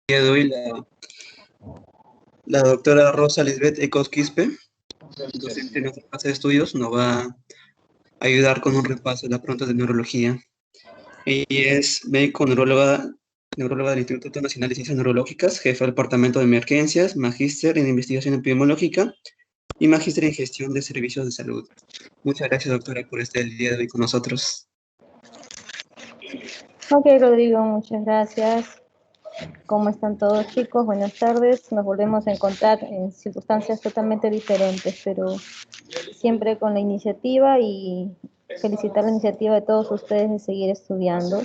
día de hoy la doctora Rosa Lisbeth Ecos Quispe, docente en nuestra casa de estudios, nos va a ayudar con un repaso de las preguntas de neurología. Ella es médico neuróloga del Instituto Nacional de Ciencias Neurológicas, jefa del Departamento de Emergencias, magíster en investigación epidemiológica y magíster en gestión de servicios de salud. Muchas gracias, doctora, por estar el día de hoy con nosotros. Ok, Rodrigo, muchas gracias. ¿Cómo están todos, chicos? Buenas tardes. Nos volvemos a encontrar en circunstancias totalmente diferentes, pero siempre con la iniciativa y felicitar la iniciativa de todos ustedes de seguir estudiando.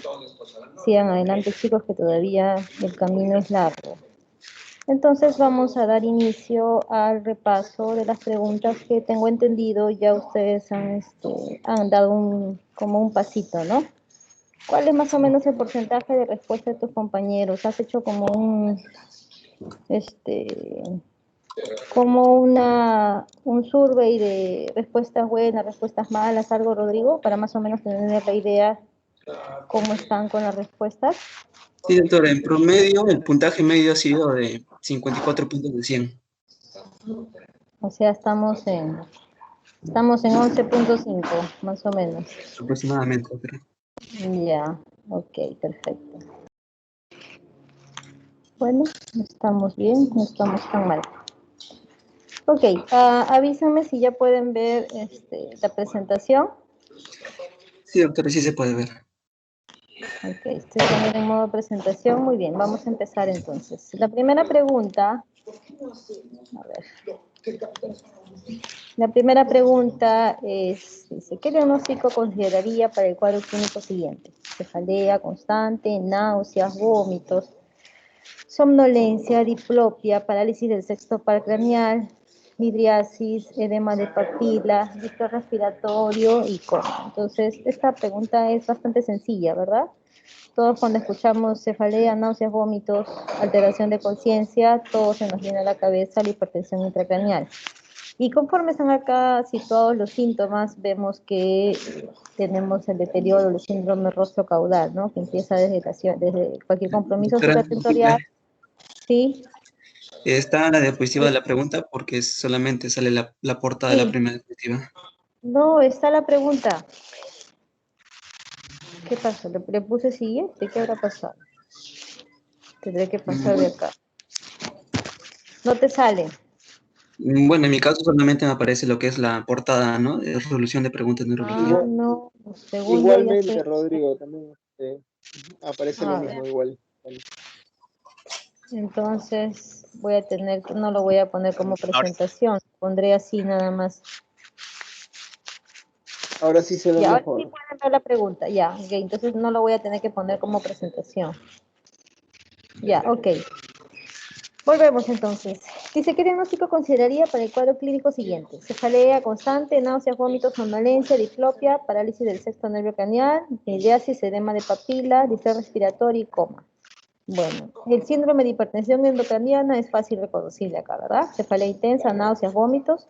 Sigan adelante, chicos, que todavía el camino es largo. Entonces vamos a dar inicio al repaso de las preguntas que tengo entendido. Ya ustedes han dado como un pasito, ¿no? ¿Cuál es más o menos el porcentaje de respuesta de tus compañeros? ¿Has hecho como un survey de respuestas buenas, respuestas malas, algo, Rodrigo, para más o menos tener la idea cómo están con las respuestas? Sí, doctora, en promedio, el puntaje medio ha sido de 54 puntos de 100. O sea, estamos en 11.5, más o menos. Aproximadamente, doctora. Ya, ok, perfecto. Bueno, estamos bien, no estamos tan mal. Ok, avísenme si ya pueden ver la presentación. Sí, doctora, sí se puede ver. Ok, estoy poniendo en modo presentación. Muy bien, vamos a empezar entonces. La primera pregunta, a ver. La primera pregunta dice, ¿qué diagnóstico consideraría para el cuadro clínico siguiente? Cefalea constante, náuseas, vómitos, somnolencia, diplopia, parálisis del sexto par craneal, midriasis, edema de papila, disco respiratorio y coma. Entonces, esta pregunta es bastante sencilla, ¿verdad? Todos cuando escuchamos cefalea, náuseas, vómitos, alteración de conciencia, todo se nos viene a la cabeza la hipertensión intracraneal. Y conforme están acá situados los síntomas, vemos que tenemos el deterioro del síndrome rostro caudal, ¿no? Que empieza desde cualquier compromiso Doctora, supratentorial. ¿Sí? está la diapositiva de la pregunta porque solamente sale la portada de la primera diapositiva. No, está la pregunta. ¿Qué pasó? ¿Le puse siguiente? ¿Qué habrá pasado? Tendré que pasar de acá. No te sale. Bueno, en mi caso solamente me aparece lo que es la portada, ¿no? De resolución de preguntas de neurología. No, según Igualmente, yo ya estoy... Rodrigo, también aparece lo mismo, igual. Entonces voy a tener que, no lo voy a poner como presentación, pondré así nada más. Ahora sí se ve Ya, ahora mejor. sí pueden ver la pregunta, ya, ok, entonces no lo voy a tener que poner como presentación. Ya, ok. Volvemos entonces. Dice, ¿qué diagnóstico consideraría para el cuadro clínico siguiente? Cefalea constante, náuseas, vómitos, somnolencia, diplopia, parálisis del sexto nervio craneal, midriasis, edema de papila, distrés respiratorio y coma. Bueno, el síndrome de hipertensión endocraniana es fácil reconocible acá, ¿verdad? Cefalea intensa, náuseas, vómitos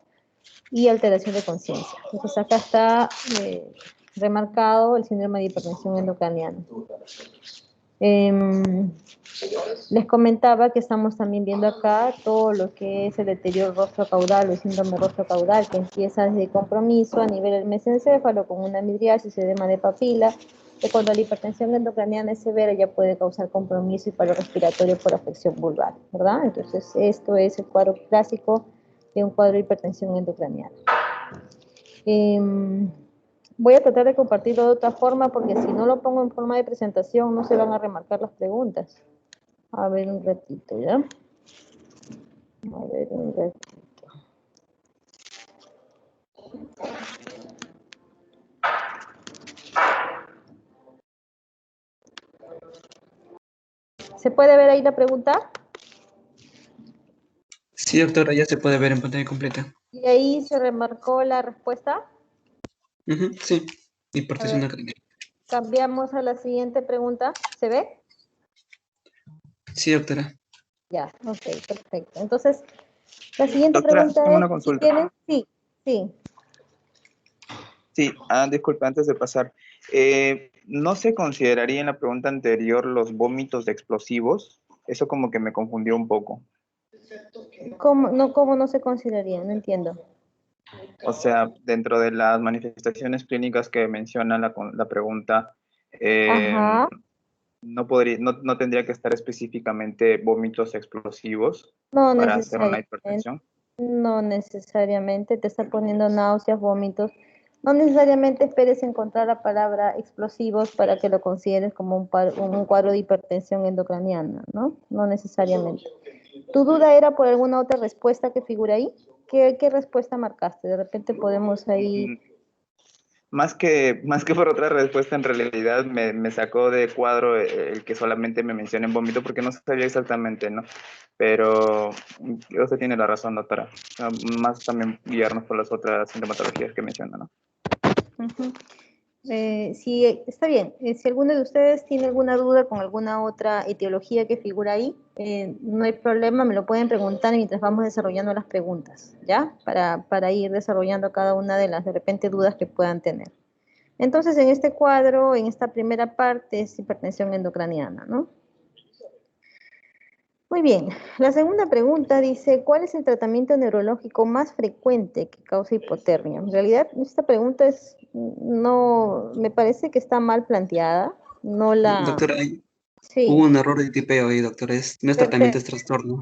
y alteración de conciencia. Entonces acá está remarcado el síndrome de hipertensión endocraniana. Les comentaba que estamos también viendo acá todo lo que es el deterioro rostro caudal o el síndrome rostro caudal, que empieza desde compromiso a nivel del mesencéfalo con una midriasis, edema de papila, que cuando la hipertensión endocraniana es severa ya puede causar compromiso y paro respiratorio por afección vulvar, ¿verdad? Entonces esto es el cuadro clásico de un cuadro de hipertensión endocraniana. Voy a tratar de compartirlo de otra forma porque si no lo pongo en forma de presentación no se van a remarcar las preguntas. A ver un ratito, ¿ya? A ver un ratito. ¿Se puede ver ahí la pregunta? Sí, doctora, ya se puede ver en pantalla completa. ¿Y ahí se remarcó la respuesta? Sí, hipertensión craneal. Cambiamos a la siguiente pregunta. ¿Se ve? Sí, doctora. Ya, ok, perfecto. Entonces, la siguiente Doctora, pregunta tengo es, una si consulta. tienen... Sí, sí. Sí, disculpe, antes de pasar. ¿No se consideraría en la pregunta anterior los vómitos explosivos? Eso como que me confundió un poco. ¿Cómo no se consideraría? No entiendo. O sea, dentro de las manifestaciones clínicas que menciona la pregunta, Ajá. no tendría que estar específicamente vómitos explosivos No para hacer una necesariamente. hipertensión. No necesariamente te está poniendo náuseas, vómitos. No necesariamente esperes encontrar la palabra explosivos para que lo consideres como un cuadro de hipertensión endocraniana, ¿no? No necesariamente. ¿Tu duda era por alguna otra respuesta que figura ahí? ¿Qué respuesta marcaste? De repente podemos ahí... Mm, más que por otra respuesta, en realidad me sacó de cuadro el que solamente me mencionen vómito porque no sabía exactamente, ¿no? Pero usted tiene la razón, doctora. Más también guiarnos por las otras sintomatologías que menciona, ¿no? Ujú. Sí, está bien. Si alguno de ustedes tiene alguna duda con alguna otra etiología que figura ahí, no hay problema, me lo pueden preguntar mientras vamos desarrollando las preguntas, ¿ya? Para ir desarrollando cada una de las, de repente, dudas que puedan tener. Entonces, en este cuadro, en esta primera parte, es hipertensión endocraniana, ¿no? Muy bien. La segunda pregunta dice, ¿cuál es el tratamiento neurológico más frecuente que causa hipotermia? En realidad, esta pregunta no, me parece que está mal planteada. No la, Doctora, hubo sí, un error de tipeo ahí, doctora. No es tratamiento, es trastorno.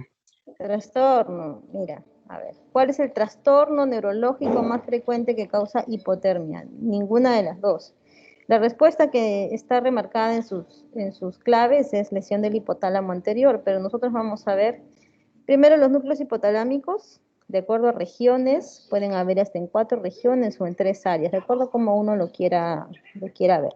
trastorno. Mira, a ver, ¿cuál es el trastorno neurológico más frecuente que causa hipotermia? Ninguna de las dos. La respuesta que está remarcada en sus claves es lesión del hipotálamo anterior, pero nosotros vamos a ver primero los núcleos hipotalámicos, de acuerdo a regiones, pueden haber hasta en 4 regiones o en 3 áreas, de acuerdo a como uno lo quiera ver.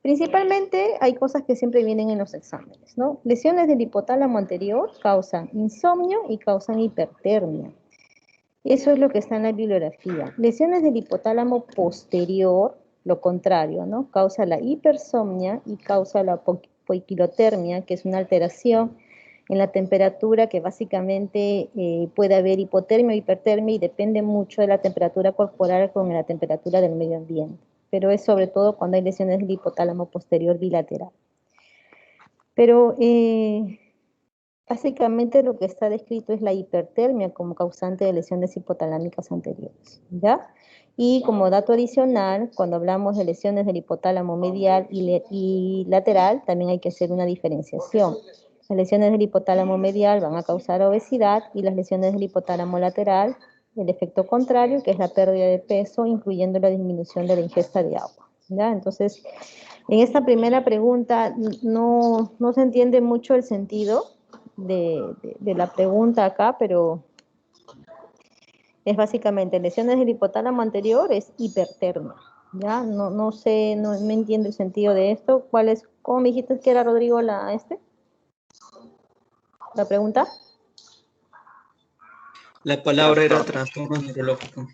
Principalmente hay cosas que siempre vienen en los exámenes, ¿no? Lesiones del hipotálamo anterior causan insomnio y causan hipertermia. Eso es lo que está en la bibliografía. Lesiones del hipotálamo posterior, lo contrario, ¿no? Causa la hipersomnia y causa la poiquilotermia, que es una alteración en la temperatura que básicamente puede haber hipotermia o hipertermia y depende mucho de la temperatura corporal con la temperatura del medio ambiente. Pero es sobre todo cuando hay lesiones del hipotálamo posterior bilateral. Pero básicamente lo que está descrito es la hipertermia como causante de lesiones hipotalámicas anteriores, ¿ya? Y como dato adicional, cuando hablamos de lesiones del hipotálamo medial y lateral, también hay que hacer una diferenciación. Las lesiones del hipotálamo medial van a causar obesidad y las lesiones del hipotálamo lateral, el efecto contrario, que es la pérdida de peso, incluyendo la disminución de la ingesta de agua, ¿ya? Entonces, en esta primera pregunta no se entiende mucho el sentido de la pregunta acá, pero es básicamente lesiones del hipotálamo anterior, es hipertermia, ¿ya? No sé, no me entiendo el sentido de esto. ¿Cómo me dijiste que era, Rodrigo, la pregunta? La palabra era Trastorno. trastorno neurológico.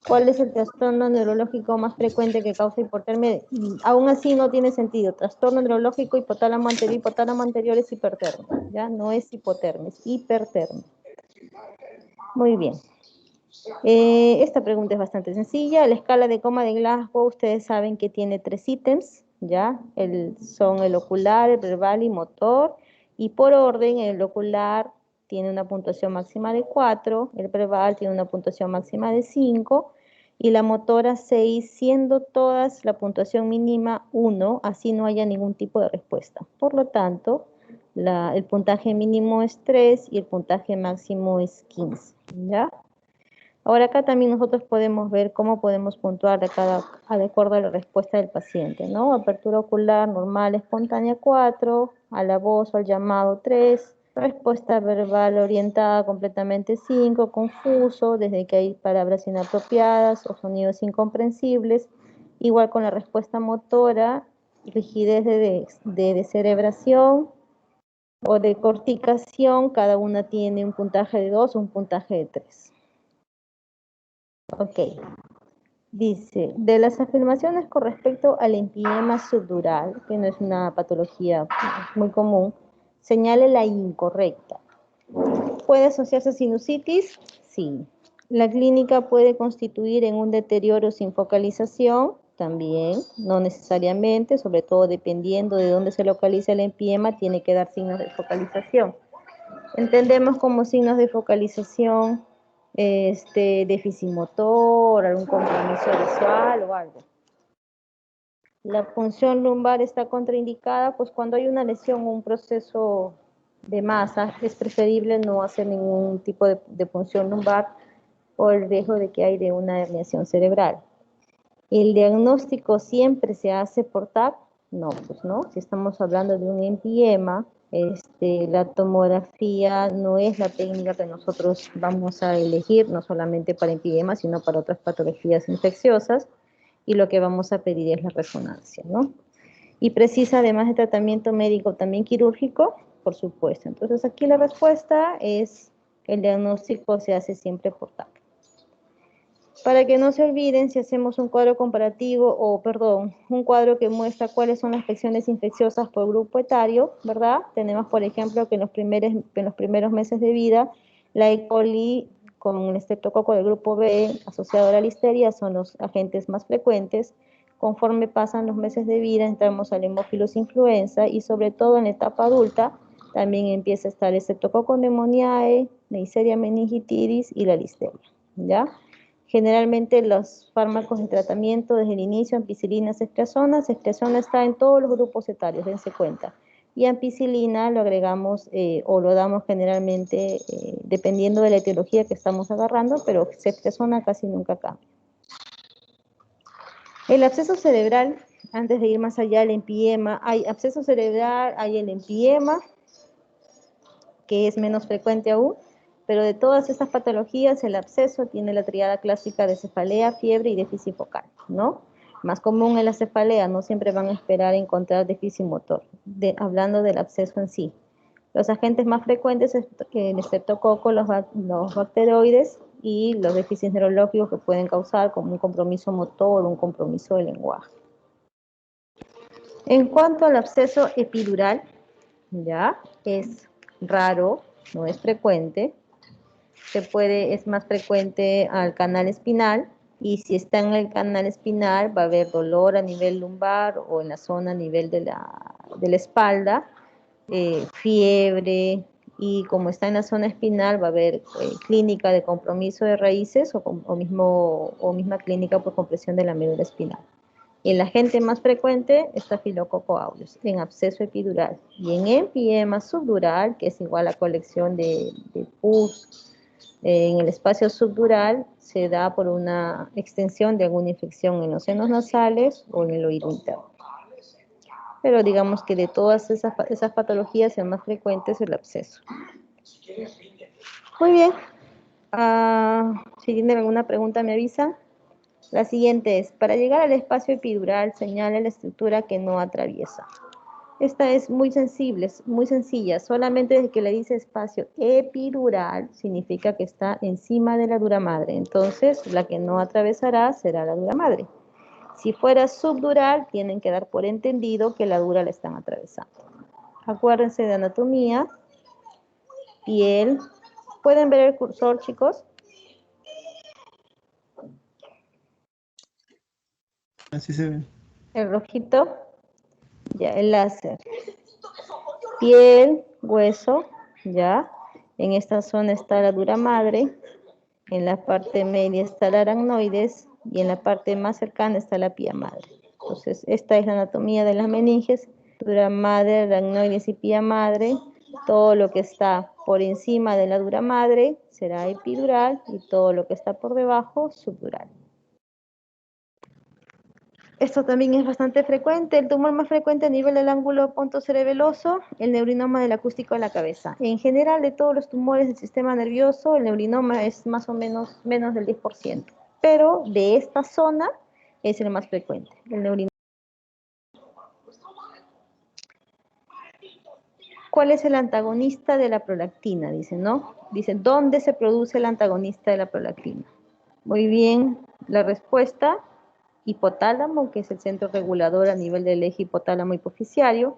¿Cuál es el trastorno neurológico más frecuente que causa hipotermia? Aún así no tiene sentido. Trastorno neurológico, hipotálamo anterior es hipertermia, ¿ya? No es hipotermia, es hipertermia. Muy bien. Esta pregunta es bastante sencilla. La escala de coma de Glasgow, ustedes saben que tiene 3 ítems, ¿ya? Son el ocular, el verbal y motor. Y por orden, el ocular tiene una puntuación máxima de 4, el verbal tiene una puntuación máxima de 5 y la motora 6, siendo todas la puntuación mínima 1, así no haya ningún tipo de respuesta. Por lo tanto, el puntaje mínimo es 3 y el puntaje máximo es 15, ¿ya? Ahora acá también nosotros podemos ver cómo podemos puntuar de acuerdo a la respuesta del paciente, ¿no? Apertura ocular normal espontánea 4, a la voz o al llamado 3, respuesta verbal orientada completamente 5, confuso, desde que hay palabras inapropiadas o sonidos incomprensibles, igual con la respuesta motora, rigidez de descerebración o de corticación, cada una tiene un puntaje de 2 o un puntaje de 3. Ok, dice, de las afirmaciones con respecto al empiema subdural, que no es una patología muy común, señale la incorrecta. ¿Puede asociarse a sinusitis? Sí. La clínica puede constituir en un deterioro sin focalización. también, no necesariamente, sobre todo dependiendo de dónde se localiza el empiema, tiene que dar signos de focalización. Entendemos como signos de focalización déficit motor, algún compromiso visual o algo. La punción lumbar está contraindicada, pues cuando hay una lesión o un proceso de masa, es preferible no hacer ningún tipo de punción lumbar por el riesgo de que hay de una herniación cerebral. ¿El diagnóstico siempre se hace por TAC? No, pues no. Si estamos hablando de un empiema, la tomografía no es la técnica que nosotros vamos a elegir, no solamente para empiema, sino para otras patologías infecciosas, y lo que vamos a pedir es la resonancia, ¿no? Y precisa además de tratamiento médico también quirúrgico, por supuesto. Entonces aquí la respuesta es que el diagnóstico se hace siempre por TAC. Para que no se olviden, si hacemos un cuadro comparativo, un cuadro que muestra cuáles son las afecciones infecciosas por grupo etario, ¿verdad? Tenemos, por ejemplo, que en los primeros meses de vida, la E. coli con el estreptococo del grupo B asociado a la listeria son los agentes más frecuentes. Conforme pasan los meses de vida, entramos al Haemophilus influenza y sobre todo en la etapa adulta, también empieza a estar el Streptococcus pneumoniae, Neisseria meningitidis y la listeria, ¿ya? Generalmente los fármacos de tratamiento desde el inicio, ampicilina, ceftriaxona está en todos los grupos etarios, dense cuenta. Y ampicilina lo agregamos o lo damos generalmente dependiendo de la etiología que estamos agarrando, pero ceftriaxona casi nunca cambia. El absceso cerebral, antes de ir más allá, el empiema, hay absceso cerebral, hay el empiema, que es menos frecuente aún, pero de todas estas patologías, el absceso tiene la tríada clásica de cefalea, fiebre y déficit focal, ¿no? Más común en la cefalea, no siempre van a esperar encontrar déficit motor, hablando del absceso en sí. Los agentes más frecuentes son el estreptococo, los bacteroides y los déficits neurológicos que pueden causar como un compromiso motor, un compromiso de lenguaje. En cuanto al absceso epidural, ya es raro, no es frecuente, es más frecuente al canal espinal, y si está en el canal espinal va a haber dolor a nivel lumbar o en la zona a nivel de la espalda, fiebre, y como está en la zona espinal va a haber clínica de compromiso de raíces o misma clínica por compresión de la médula espinal. El agente más frecuente es Staphylococcus aureus en absceso epidural, y en empiema subdural, que es igual a colección de pus en el espacio subdural, se da por una extensión de alguna infección en los senos nasales o en el oído interno. Pero digamos que de todas esas patologías, el más frecuente es el absceso. Muy bien. Si tienen alguna pregunta me avisan. La siguiente es, para llegar al espacio epidural, señala la estructura que no atraviesa. Esta es muy sencilla, solamente desde que le dice espacio epidural, significa que está encima de la dura madre. Entonces, la que no atravesará será la dura madre. Si fuera subdural, tienen que dar por entendido que la dura la están atravesando. Acuérdense de anatomía, piel. ¿Pueden ver el cursor, chicos? Así se ve. El rojito. Ya, el láser. Piel, hueso, ya. En esta zona está la dura madre. En la parte media está el aracnoides y en la parte más cercana está la pía madre. Entonces, esta es la anatomía de las meninges, dura madre, aracnoides y pía madre. Todo lo que está por encima de la dura madre será epidural y todo lo que está por debajo, subdural. Esto también es bastante frecuente. El tumor más frecuente a nivel del ángulo pontocerebeloso, el neurinoma del acústico de la cabeza. En general, de todos los tumores del sistema nervioso, el neurinoma es más o menos del 10%. Pero de esta zona es el más frecuente, el neurinoma. ¿Cuál es el antagonista de la prolactina? Dicen, ¿no? Dicen, ¿dónde se produce el antagonista de la prolactina? Muy bien, la respuesta, hipotálamo, que es el centro regulador a nivel del eje hipotálamo hipoficiario.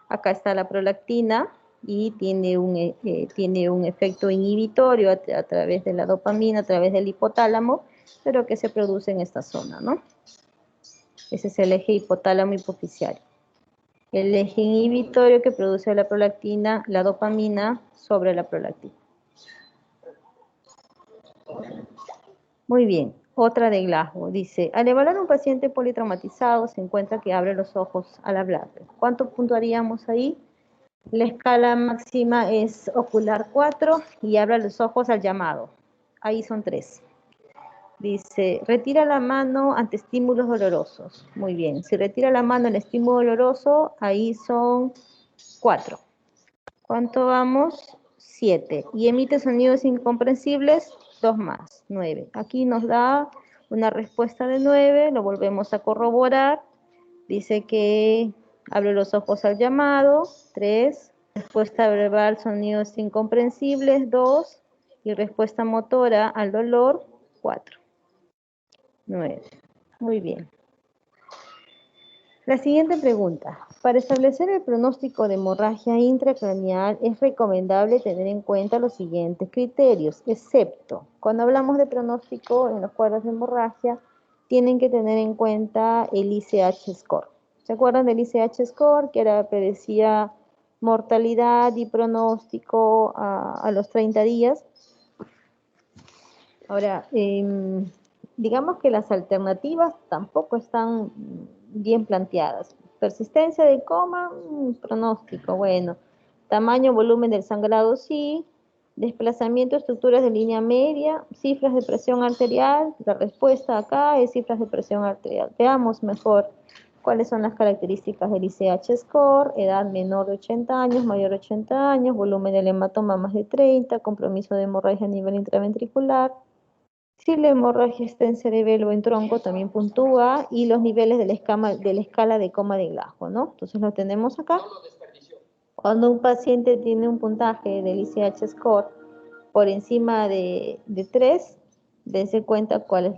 Acá está la prolactina y tiene un efecto inhibitorio a través de la dopamina, a través del hipotálamo, pero que se produce en esta zona, ¿no? Ese es el eje hipotálamo hipoficiario. El eje inhibitorio que produce la prolactina, la dopamina sobre la prolactina. Muy bien, otra de Glasgow. Dice, al evaluar a un paciente politraumatizado se encuentra que abre los ojos al hablar. ¿Cuánto puntuaríamos ahí? La escala máxima es ocular 4 y abre los ojos al llamado. Ahí son 3. Dice, retira la mano ante estímulos dolorosos. Muy bien, si retira la mano en estímulo doloroso, ahí son 4. ¿Cuánto vamos? 7. Y emite sonidos incomprensibles, 2 más, 9. Aquí nos da una respuesta de 9, lo volvemos a corroborar. Dice que abre los ojos al llamado, 3. Respuesta verbal, sonidos incomprensibles, 2. Y respuesta motora al dolor, 4. 9. Muy bien. La siguiente pregunta. Para establecer el pronóstico de hemorragia intracraneal es recomendable tener en cuenta los siguientes criterios, excepto cuando hablamos de pronóstico en los cuadros de hemorragia, tienen que tener en cuenta el ICH score. ¿Se acuerdan del ICH score? Que predecía mortalidad y pronóstico a los 30 días. Ahora, digamos que las alternativas tampoco están bien planteadas. Persistencia de coma, pronóstico, bueno. Tamaño, volumen del sangrado, sí. Desplazamiento, estructuras de línea media, cifras de presión arterial. La respuesta acá es cifras de presión arterial. Veamos mejor cuáles son las características del ICH score, edad menor de 80 años, mayor de 80 años, volumen del hematoma más de 30, compromiso de hemorragia a nivel intraventricular. Si la hemorragia está en cerebelo o en tronco, también puntúa, y los niveles de la escala de coma de Glasgow, ¿no? Entonces lo tenemos acá. Cuando un paciente tiene un puntaje del ICH score por encima de 3, dense cuenta cuál es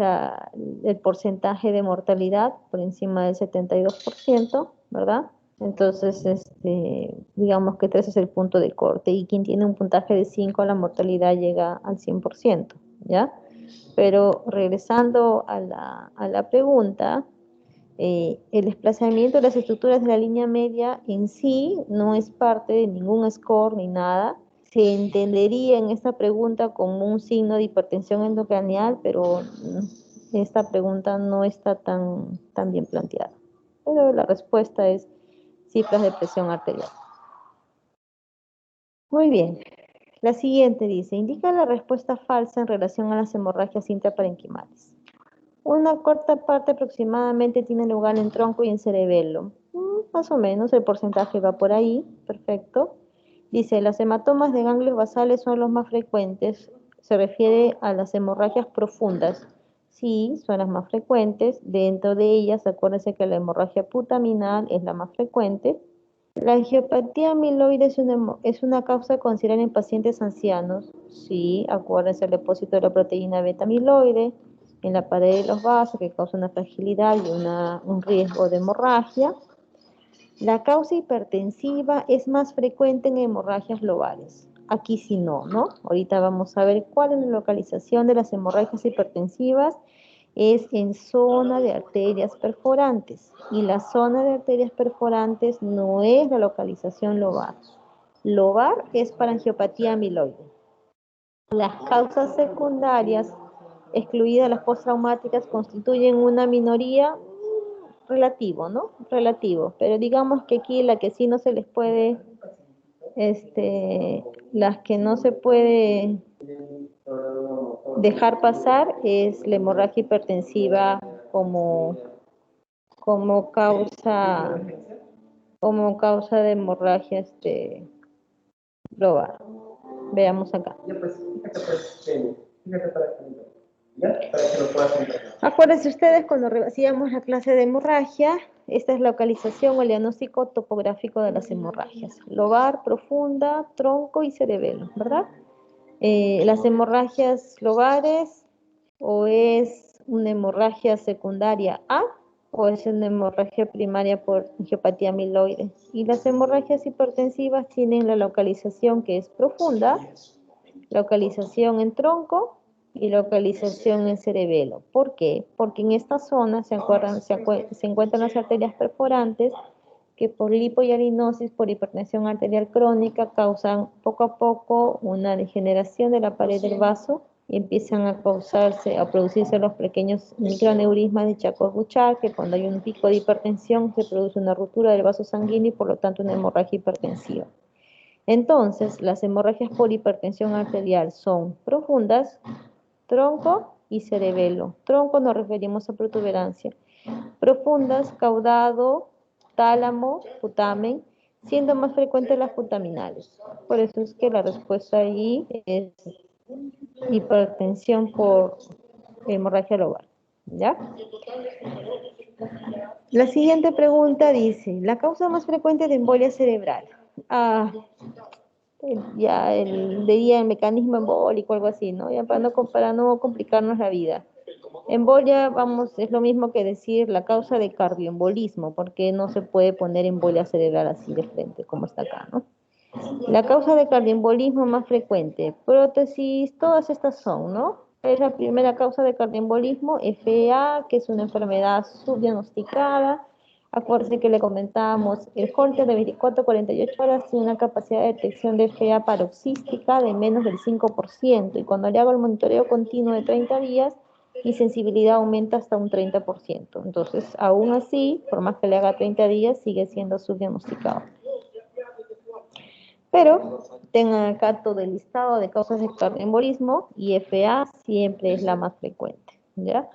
el porcentaje de mortalidad por encima del 72%, ¿verdad? Entonces, digamos que 3 es el punto de corte, y quien tiene un puntaje de 5, la mortalidad llega al 100%, ¿ya? Pero regresando a la pregunta, el desplazamiento de las estructuras de la línea media en sí no es parte de ningún score ni nada. Se entendería en esta pregunta como un signo de hipertensión endocraneal, pero esta pregunta no está tan bien planteada. Pero la respuesta es cifras de presión arterial. Muy bien. La siguiente dice, indica la respuesta falsa en relación a las hemorragias intraparenquimales. Una corta parte aproximadamente tiene lugar en tronco y en cerebelo. Más o menos, el porcentaje va por ahí, perfecto. Dice, las hematomas de ganglios basales son los más frecuentes. Se refiere a las hemorragias profundas. Sí, son las más frecuentes. Dentro de ellas, acuérdense que la hemorragia putaminal es la más frecuente. La angiopatía amiloide es una causa considerada en pacientes ancianos. Sí, acuérdense el depósito de la proteína beta amiloide en la pared de los vasos que causa una fragilidad y un riesgo de hemorragia. La causa hipertensiva es más frecuente en hemorragias lobales. Aquí sí no, ¿no? Ahorita vamos a ver cuál es la localización de las hemorragias hipertensivas. Es en zona de arterias perforantes, y la zona de arterias perforantes no es la localización lobar. Lobar es para angiopatía amiloide. Las causas secundarias, excluidas las postraumáticas, constituyen una minoría, relativo, ¿no? Relativo, pero digamos que aquí la que sí no se les puede, las que no se puede dejar pasar es la hemorragia hipertensiva como causa de hemorragia lobar. Veamos acá. Acuérdense ustedes cuando hacíamos la clase de hemorragia, esta es la localización o el diagnóstico topográfico de las hemorragias: lobar, profunda, tronco y cerebelo, ¿verdad? Las hemorragias lobares, o es una hemorragia secundaria A, o es una hemorragia primaria por angiopatía amiloide. Y las hemorragias hipertensivas tienen la localización que es profunda, localización en tronco y localización en cerebelo. ¿Por qué? Porque en esta zona se encuentran las arterias perforantes que por lipohialinosis, por hipertensión arterial crónica, causan poco a poco una degeneración de la pared del vaso y empiezan a producirse los pequeños microaneurismas de Charcot-Bouchard, que cuando hay un pico de hipertensión se produce una ruptura del vaso sanguíneo y por lo tanto una hemorragia hipertensiva. Entonces, las hemorragias por hipertensión arterial son profundas, tronco y cerebelo. Tronco nos referimos a protuberancia. Profundas, caudado, tálamo, putamen, siendo más frecuentes las putaminales. Por eso es que la respuesta allí es hipertensión por hemorragia lobar. ¿Ya? La siguiente pregunta dice, la causa más frecuente de embolia cerebral. Diría el mecanismo embólico, algo así, ¿no? Ya para no complicarnos la vida. Embolia, vamos, es lo mismo que decir la causa de cardioembolismo, porque no se puede poner embolia cerebral así de frente, como está acá, ¿no? La causa de cardioembolismo más frecuente, prótesis, todas estas son, ¿no? Es la primera causa de cardioembolismo, FA, que es una enfermedad subdiagnosticada. Acuérdense que le comentábamos, el Holter de 24 a 48 horas tiene una capacidad de detección de FA paroxística de menos del 5%, y cuando le hago el monitoreo continuo de 30 días, mi sensibilidad aumenta hasta un 30%. Entonces, aún así, por más que le haga 30 días, sigue siendo subdiagnosticado. Pero tengan acá todo el listado de causas de cardioembolismo y FA siempre es la más frecuente, ¿ya?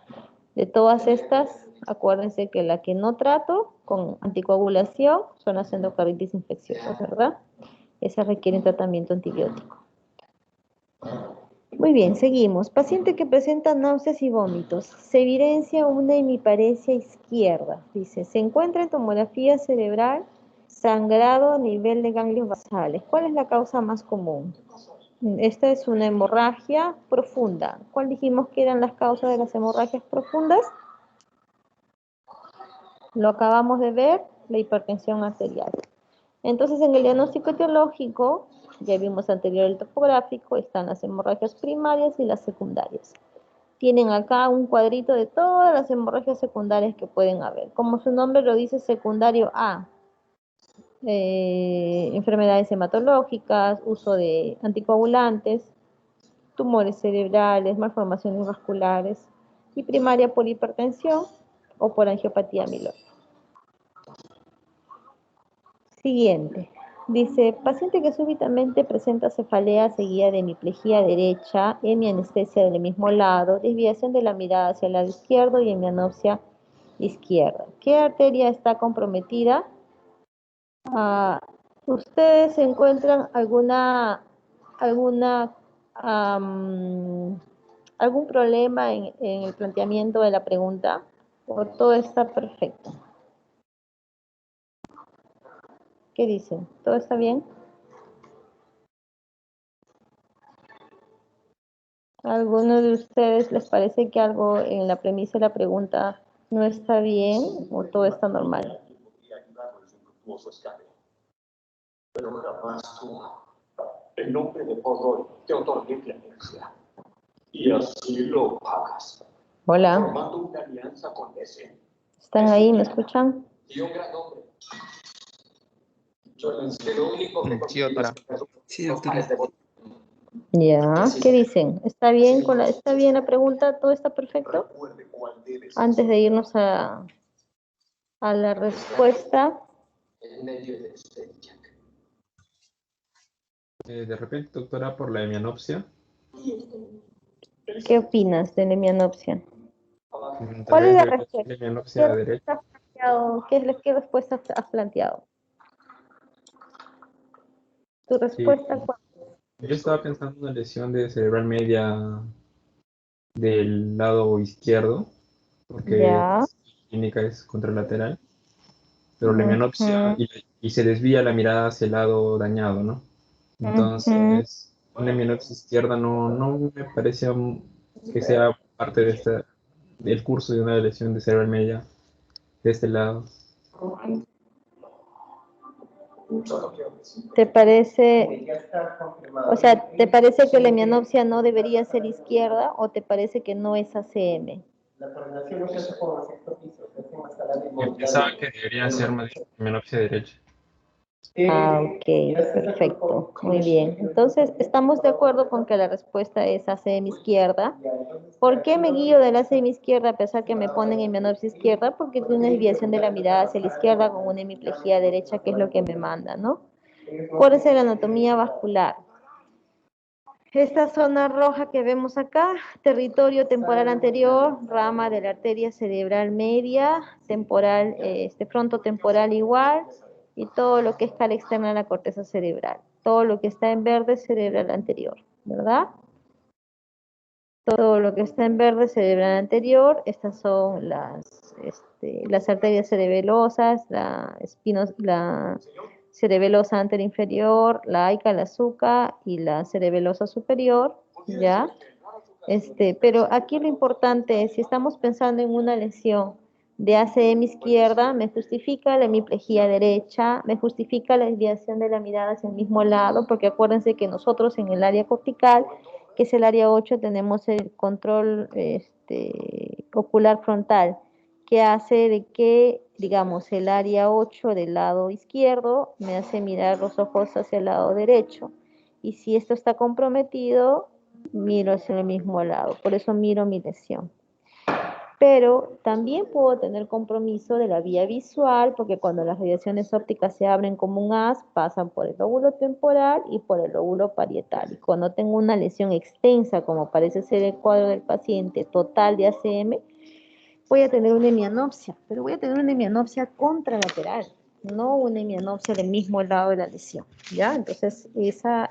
De todas estas, acuérdense que la que no trato con anticoagulación son las endocarditis infecciosas, ¿verdad? Esas requieren tratamiento antibiótico. Muy bien, seguimos. Paciente que presenta náuseas y vómitos. Se evidencia una hemiparesia izquierda. Dice, se encuentra en tomografía cerebral sangrado a nivel de ganglios basales. ¿Cuál es la causa más común? Esta es una hemorragia profunda. ¿Cuál dijimos que eran las causas de las hemorragias profundas? Lo acabamos de ver, la hipertensión arterial. Entonces, en el diagnóstico etiológico, ya vimos anterior el topográfico, están las hemorragias primarias y las secundarias. Tienen acá un cuadrito de todas las hemorragias secundarias que pueden haber. Como su nombre lo dice, secundario A. Enfermedades hematológicas, uso de anticoagulantes, tumores cerebrales, malformaciones vasculares, y primaria por hipertensión o por angiopatía amiloide. Siguiente. Dice, paciente que súbitamente presenta cefalea seguida de hemiplegia derecha, hemianestesia del mismo lado, desviación de la mirada hacia el lado izquierdo y hemianopsia izquierda. ¿Qué arteria está comprometida? ¿Ustedes encuentran algún problema en el planteamiento de la pregunta? ¿O todo está perfecto? ¿Qué dicen? ¿Todo está bien? ¿A alguno de ustedes les parece que algo en la premisa de la pregunta no está bien o todo está normal? Pero jamás tú, en nombre de Podroy, te otorgué clemencia. Y así lo pagas. Hola. Formando una alianza con ese. ¿Están ahí? ¿Me escuchan? Y un gran hombre. Yo lo único que Sí, doctora. Sí, doctora. Ya, ¿qué dicen? ¿Está bien la pregunta? ¿Todo está perfecto? Antes de irnos a la respuesta. En medio de este Jack. De repente, doctora, por la hemianopsia. ¿Qué opinas de la hemianopsia? Tal ¿Cuál es vez la debería ser respuesta? la hemianopsia derecha. ¿Qué respuesta has planteado? ¿Tu Sí, respuesta cuál? yo estaba pensando en una lesión de cerebral media del lado izquierdo, porque Ya. la clínica es contralateral, pero la hemianopsia Ujú, y se desvía la mirada hacia el lado dañado, ¿no? ujú. Entonces, una hemianopsia izquierda no me parece que sea parte de del curso de una lesión de cerebral media de este lado. ¿Te parece, o sea, te parece que la hemianopsia no debería ser izquierda o te parece que no es ACM? Yo pensaba que debería ser más menopsia derecha. Ah, ok, perfecto, muy bien. Entonces, estamos de acuerdo con que la respuesta es ACM izquierda. ¿Por qué me guío de la ACM izquierda a pesar que me ponen hemianopsia izquierda? Porque tiene una desviación de la mirada hacia la izquierda con una hemiplegia derecha, que es lo que me manda, ¿no? Por eso la anatomía vascular. Esta zona roja que vemos acá, territorio temporal anterior, rama de la arteria cerebral media, temporal, frontotemporal igual, y todo lo que es cara externa de la corteza cerebral. Todo lo que está en verde, cerebral anterior, ¿verdad? Todo lo que está en verde, cerebral anterior. Estas son las arterias cerebelosas, la cerebelosa anterior-inferior, la aica, la suca y la cerebelosa superior, ¿ya? Pero aquí lo importante es, si estamos pensando en una lesión de ACM izquierda, me justifica la hemiplegia derecha, me justifica la desviación de la mirada hacia el mismo lado, porque acuérdense que nosotros en el área cortical, que es el área 8, tenemos el control ocular frontal, que hace de que, digamos, el área 8 del lado izquierdo me hace mirar los ojos hacia el lado derecho. Y si esto está comprometido, miro hacia el mismo lado, por eso miro mi lesión. Pero también puedo tener compromiso de la vía visual, porque cuando las radiaciones ópticas se abren como un haz, pasan por el lóbulo temporal y por el lóbulo parietal. Y cuando tengo una lesión extensa, como parece ser el cuadro del paciente total de ACM, voy a tener una hemianopsia, pero voy a tener una hemianopsia contralateral, no una hemianopsia del mismo lado de la lesión, ¿ya? Entonces, esa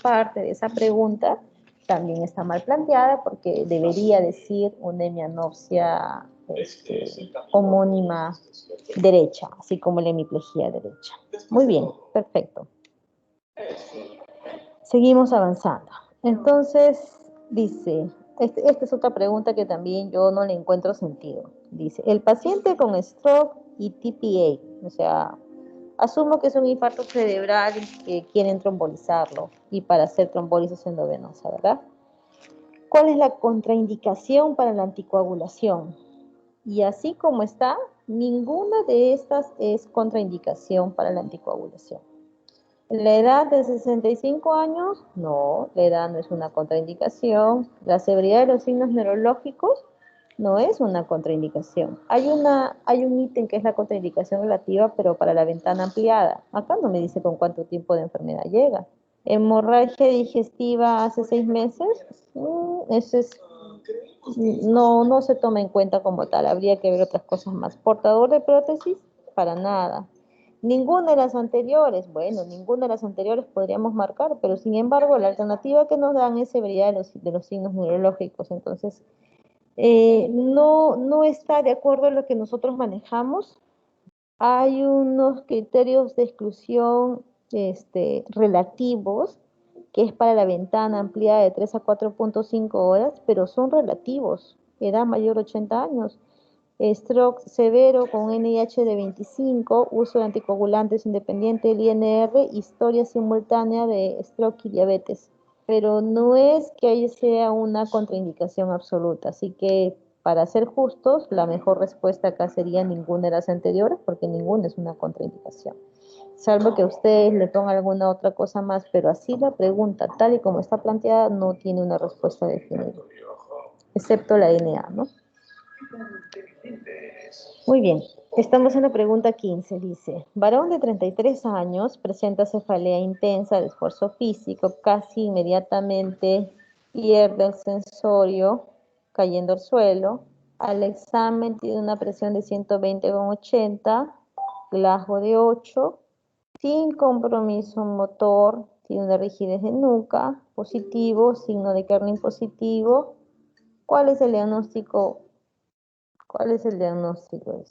parte de esa pregunta también está mal planteada porque debería decir una hemianopsia homónima derecha, así como la hemiplegia derecha. Muy bien, perfecto. Seguimos avanzando. Entonces, dice, esta es otra pregunta que también yo no le encuentro sentido. Dice, el paciente con stroke y TPA, o sea, asumo que es un infarto cerebral y que quieren trombolizarlo y para hacer trombólisis endovenosa, ¿verdad? ¿Cuál es la contraindicación para la anticoagulación? Y así como está, ninguna de estas es contraindicación para la anticoagulación. ¿La edad de 65 años? No, la edad no es una contraindicación. La severidad de los signos neurológicos no es una contraindicación. Hay un ítem que es la contraindicación relativa, pero para la ventana ampliada. Acá no me dice con cuánto tiempo de enfermedad llega. Hemorragia digestiva hace 6 meses, eso no se toma en cuenta como tal. Habría que ver otras cosas más. Portador de prótesis, para nada. Ninguna de las anteriores, bueno, ninguna de las anteriores podríamos marcar, pero sin embargo la alternativa que nos dan es severidad de los signos neurológicos. Entonces, no está de acuerdo a lo que nosotros manejamos. Hay unos criterios de exclusión relativos, que es para la ventana ampliada de 3 a 4.5 horas, pero son relativos, edad mayor de 80 años. Stroke severo con NIH de 25, uso de anticoagulantes independiente del INR, historia simultánea de stroke y diabetes. Pero no es que ahí sea una contraindicación absoluta, así que para ser justos, la mejor respuesta acá sería ninguna de las anteriores, porque ninguna es una contraindicación. Salvo que ustedes le pongan alguna otra cosa más, pero así la pregunta, tal y como está planteada, no tiene una respuesta definida, excepto la NA, ¿no? Muy bien, estamos en la pregunta 15, dice, varón de 33 años presenta cefalea intensa de esfuerzo físico, casi inmediatamente pierde el sensorio cayendo al suelo, al examen tiene una presión de 120/80, Glasgow de 8, sin compromiso motor, tiene una rigidez de nuca, positivo, signo de Kernin positivo. ¿Cuál es el diagnóstico? ¿Cuál es el diagnóstico?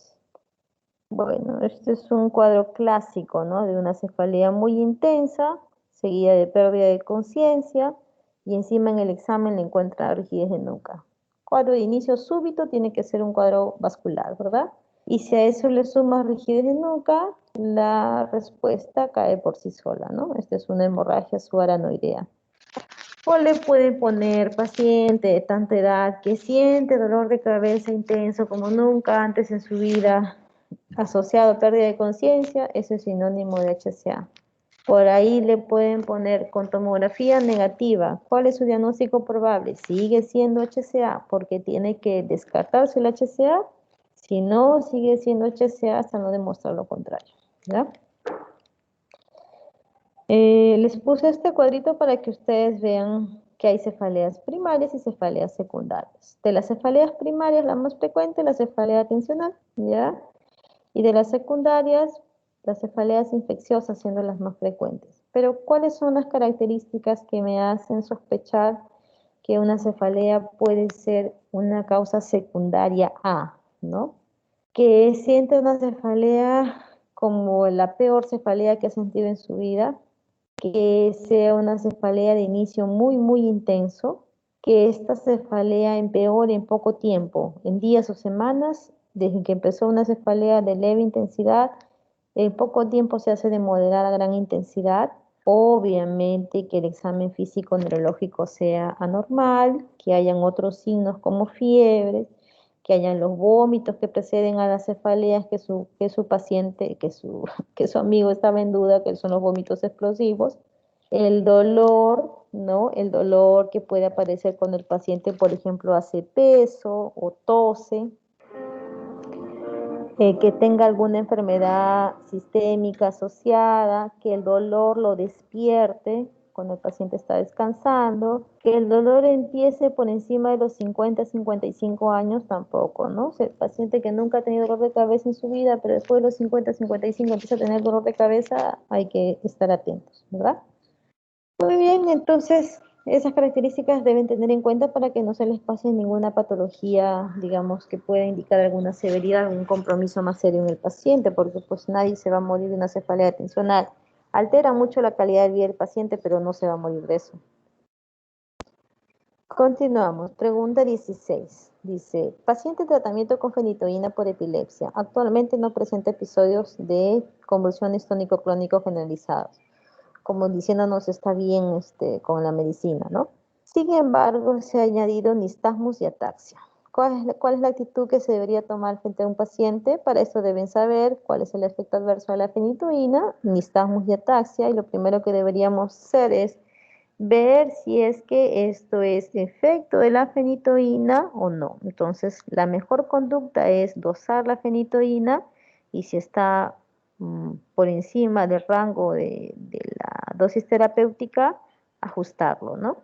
Bueno, este es un cuadro clásico, ¿no? De una cefalea muy intensa, seguida de pérdida de conciencia, y encima en el examen le encuentra rigidez de nuca. Cuadro de inicio súbito tiene que ser un cuadro vascular, ¿verdad? Y si a eso le sumas rigidez de nuca, la respuesta cae por sí sola, ¿no? Esta es una hemorragia subaranoidea. O le pueden poner paciente de tanta edad que siente dolor de cabeza intenso como nunca antes en su vida, asociado a pérdida de conciencia, eso es sinónimo de HCA. Por ahí le pueden poner con tomografía negativa. ¿Cuál es su diagnóstico probable? Sigue siendo HCA porque tiene que descartarse el HCA. Si no, sigue siendo HCA hasta no demostrar lo contrario, ¿ya? Les puse este cuadrito para que ustedes vean que hay cefaleas primarias y cefaleas secundarias. De las cefaleas primarias, la más frecuente es la cefalea atencional, ¿ya? Y de las secundarias, las cefaleas infecciosas siendo las más frecuentes. Pero, ¿cuáles son las características que me hacen sospechar que una cefalea puede ser una causa secundaria A, ¿no? Que siente una cefalea como la peor cefalea que ha sentido en su vida, que sea una cefalea de inicio muy, muy intenso, que esta cefalea empeore en poco tiempo, en días o semanas, desde que empezó una cefalea de leve intensidad, en poco tiempo se hace de moderada a gran intensidad. Obviamente que el examen físico neurológico sea anormal, que hayan otros signos como fiebre, que hayan los vómitos que preceden a las cefaleas, que su paciente, que su amigo estaba en duda, que son los vómitos explosivos. El dolor, ¿no? El dolor que puede aparecer cuando el paciente, por ejemplo, hace peso o tose. Que tenga alguna enfermedad sistémica asociada, que el dolor lo despierte cuando el paciente está descansando, que el dolor empiece por encima de los 50, 55 años tampoco, ¿no? O sea, el paciente que nunca ha tenido dolor de cabeza en su vida, pero después de los 50, 55 empieza a tener dolor de cabeza, hay que estar atentos, ¿verdad? Muy bien, entonces esas características deben tener en cuenta para que no se les pase ninguna patología, digamos, que pueda indicar alguna severidad, algún compromiso más serio en el paciente, porque pues nadie se va a morir de una cefalea atencional. Altera mucho la calidad de vida del paciente, pero no se va a morir de eso. Continuamos. Pregunta 16. Dice, paciente en tratamiento con fenitoína por epilepsia. Actualmente no presenta episodios de convulsiones tónico-clónico generalizados. Como diciéndonos está bien con la medicina, ¿no? Sin embargo, se ha añadido nistagmus y ataxia. ¿Cuál es la actitud que se debería tomar frente a un paciente? Para esto deben saber cuál es el efecto adverso de la fenitoína, nistagmus y ataxia, y lo primero que deberíamos hacer es ver si es que esto es efecto de la fenitoína o no. Entonces, la mejor conducta es dosar la fenitoína y si está por encima del rango de la dosis terapéutica, ajustarlo, ¿no?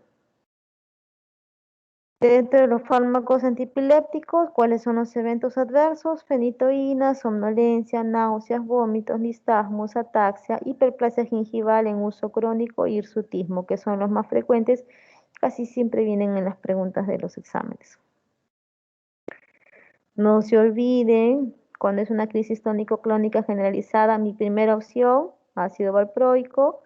Dentro de los fármacos antipilépticos, ¿cuáles son los eventos adversos? Fenitoína, somnolencia, náuseas, vómitos, nistagmos, ataxia, hiperplasia gingival en uso crónico y hirsutismo, que son los más frecuentes, casi siempre vienen en las preguntas de los exámenes. No se olviden, cuando es una crisis tónico-clónica generalizada, mi primera opción, ácido valproico.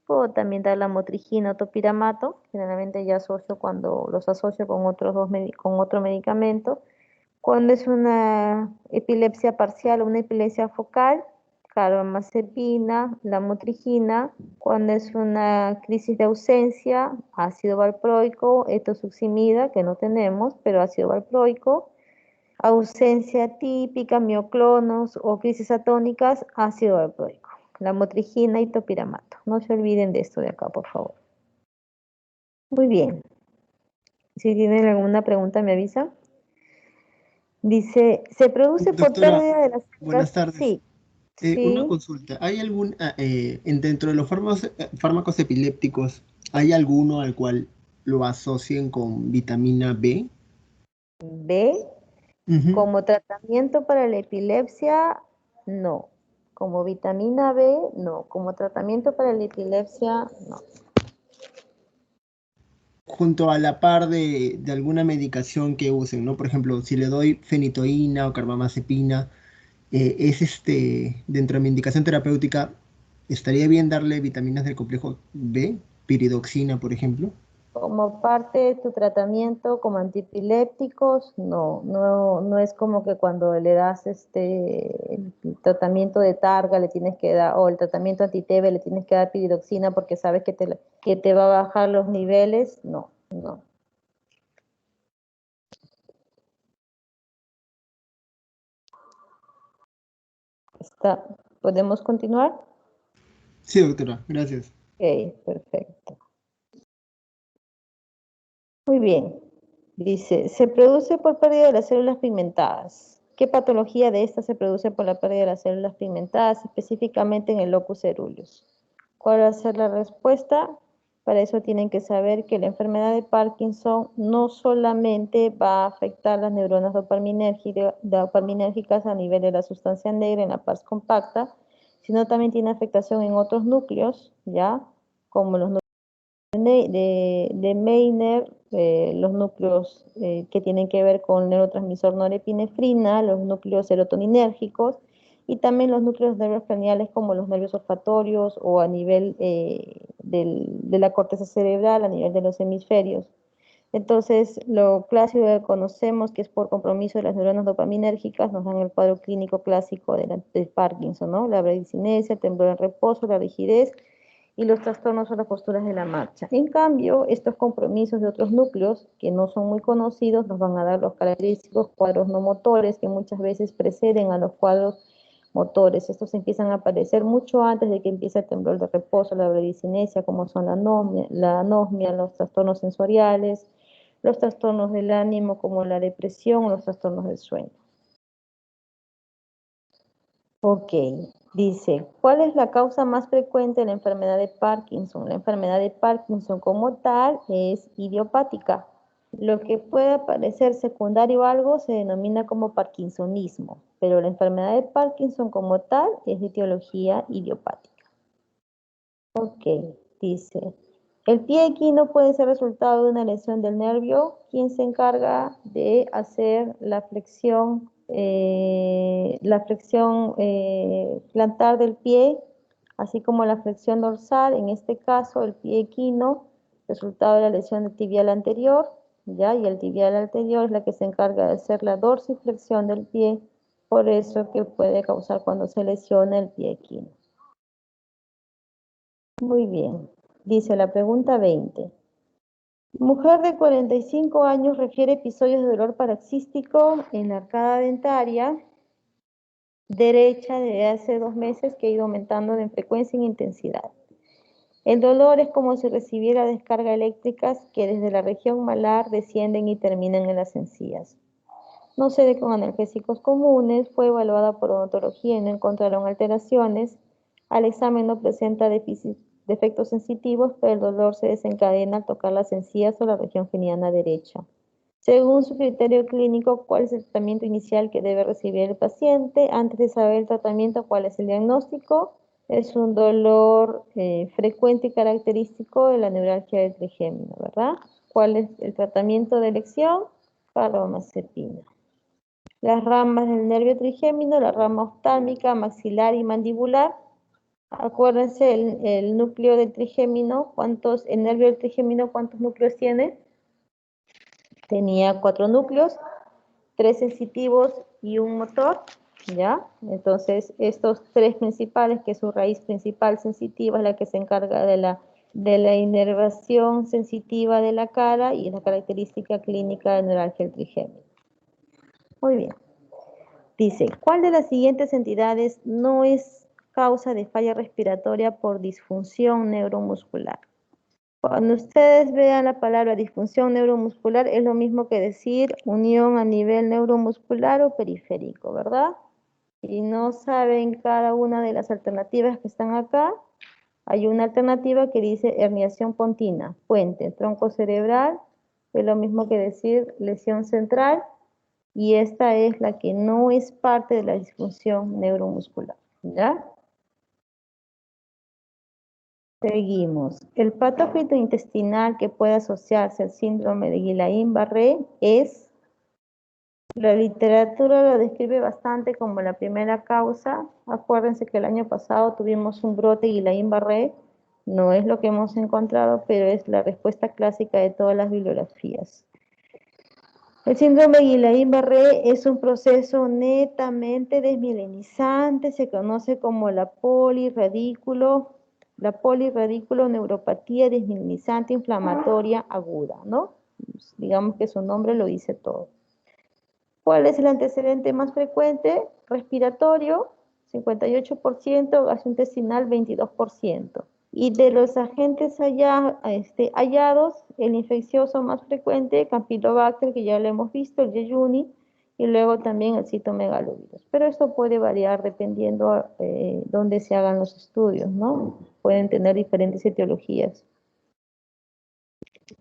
Puedo también dar la motrigina o topiramato, generalmente ya asocio cuando los asocio con con otro medicamento. Cuando es una epilepsia parcial o una epilepsia focal, carbamazepina, la motrigina. Cuando es una crisis de ausencia, ácido valproico, etosuximida, que no tenemos, pero ácido valproico. Ausencia típica, mioclonos o crisis atónicas, ácido valproico. La motrigina y topiramato. No se olviden de esto de acá, por favor. Muy bien. Si tienen alguna pregunta, me avisa. Dice, ¿se produce por Doctora, pérdida de las células? buenas tardes. Sí. Una Sí. consulta. ¿Hay dentro de los fármacos epilépticos, hay alguno al cual lo asocien con vitamina B? B. Ujú. Como tratamiento para la epilepsia, no. Como vitamina B, no. Como tratamiento para la epilepsia, no. Junto a la par de alguna medicación que usen, ¿no? Por ejemplo, si le doy fenitoína o carbamazepina, dentro de mi indicación terapéutica, ¿estaría bien darle vitaminas del complejo B, piridoxina, por ejemplo? Como parte de tu tratamiento como antiepilépticos, no es como que cuando le das el tratamiento de targa le tienes que dar, o el tratamiento anti-TB le tienes que dar piridoxina porque sabes que te va a bajar los niveles, no. ¿Podemos continuar? Sí, doctora, gracias. Ok, perfecto. Muy bien. Dice, se produce por pérdida de las células pigmentadas. ¿Qué patología de esta se produce por la pérdida de las células pigmentadas, específicamente en el locus ceruleus? ¿Cuál va a ser la respuesta? Para eso tienen que saber que la enfermedad de Parkinson no solamente va a afectar las neuronas dopaminérgicas a nivel de la sustancia negra en la pars compacta, sino también tiene afectación en otros núcleos, ¿ya? Como los núcleos de Meiner, los núcleos que tienen que ver con el neurotransmisor norepinefrina, los núcleos serotoninérgicos y también los núcleos nervios craneales como los nervios olfatorios o a nivel de la corteza cerebral, a nivel de los hemisferios. Entonces, lo clásico que conocemos, que es por compromiso de las neuronas dopaminérgicas, nos dan el cuadro clínico clásico de Parkinson, ¿no? La bradicinesia, el temblor en reposo, la rigidez, y los trastornos o las posturas de la marcha. En cambio, estos compromisos de otros núcleos, que no son muy conocidos, nos van a dar los característicos cuadros no motores, que muchas veces preceden a los cuadros motores. Estos empiezan a aparecer mucho antes de que empiece el temblor de reposo, la bradicinesia, como son la anosmia, los trastornos sensoriales, los trastornos del ánimo, como la depresión o los trastornos del sueño. Ok, dice, ¿cuál es la causa más frecuente de la enfermedad de Parkinson? La enfermedad de Parkinson como tal es idiopática. Lo que puede parecer secundario a algo se denomina como parkinsonismo, pero la enfermedad de Parkinson como tal es de etiología idiopática. Ok, dice, el pie equino puede ser resultado de una lesión del nervio. ¿Quién se encarga de hacer la flexión plantar del pie, así como la flexión dorsal? En este caso, el pie equino, resultado de la lesión del tibial anterior, ¿ya? Y el tibial anterior es la que se encarga de hacer la dorsiflexión del pie, por eso que puede causar cuando se lesiona el pie equino. Muy bien. Dice la pregunta 20. Mujer de 45 años refiere episodios de dolor paroxístico en la arcada dentaria derecha desde hace 2 meses que ha ido aumentando en frecuencia e intensidad. El dolor es como si recibiera descargas eléctricas que desde la región malar descienden y terminan en las encías. No cede con analgésicos comunes, fue evaluada por odontología y no encontraron alteraciones. Al examen no presenta defectos sensitivos, pero el dolor se desencadena al tocar las encías o la región geniana derecha. Según su criterio clínico, ¿cuál es el tratamiento inicial que debe recibir el paciente? Antes de saber el tratamiento, ¿cuál es el diagnóstico? Es un dolor frecuente y característico de la neuralgia del trigémino, ¿verdad? ¿Cuál es el tratamiento de elección? Carbamazepina. Las ramas del nervio trigémino, la rama oftálmica, maxilar y mandibular. Acuérdense, el núcleo del trigémino, el nervio del trigémino, ¿cuántos núcleos tiene? Tenía 4 núcleos, 3 sensitivos y un motor, ¿ya? Entonces, estos 3 principales, que es su raíz principal sensitiva, es la que se encarga de la inervación sensitiva de la cara y es la característica clínica de neuralgia del trigémino. Muy bien. Dice, ¿cuál de las siguientes entidades no es causa de falla respiratoria por disfunción neuromuscular? Cuando ustedes vean la palabra disfunción neuromuscular, es lo mismo que decir unión a nivel neuromuscular o periférico, ¿verdad? Si no saben cada una de las alternativas que están acá, hay una alternativa que dice herniación pontina, puente, tronco cerebral, es lo mismo que decir lesión central, y esta es la que no es parte de la disfunción neuromuscular, ¿ya? Seguimos. El patógeno intestinal que puede asociarse al síndrome de Guillain-Barré es, la literatura lo describe bastante como la primera causa. Acuérdense que el año pasado tuvimos un brote Guillain-Barré, No es lo que hemos encontrado, pero es la respuesta clásica de todas las bibliografías. El síndrome Guillain-Barré es un proceso netamente desmielinizante, se conoce como la polirradículo neuropatía desmielinizante inflamatoria aguda, ¿no? Digamos que su nombre lo dice todo. ¿Cuál es el antecedente más frecuente? Respiratorio, 58%, gastrointestinal, 22%. Y de los agentes hallados, el infeccioso más frecuente, Campylobacter, que ya lo hemos visto, el Yeyuni, y luego también el citomegalovirus. Pero esto puede variar dependiendo dónde se hagan los estudios, ¿no? Pueden tener diferentes etiologías.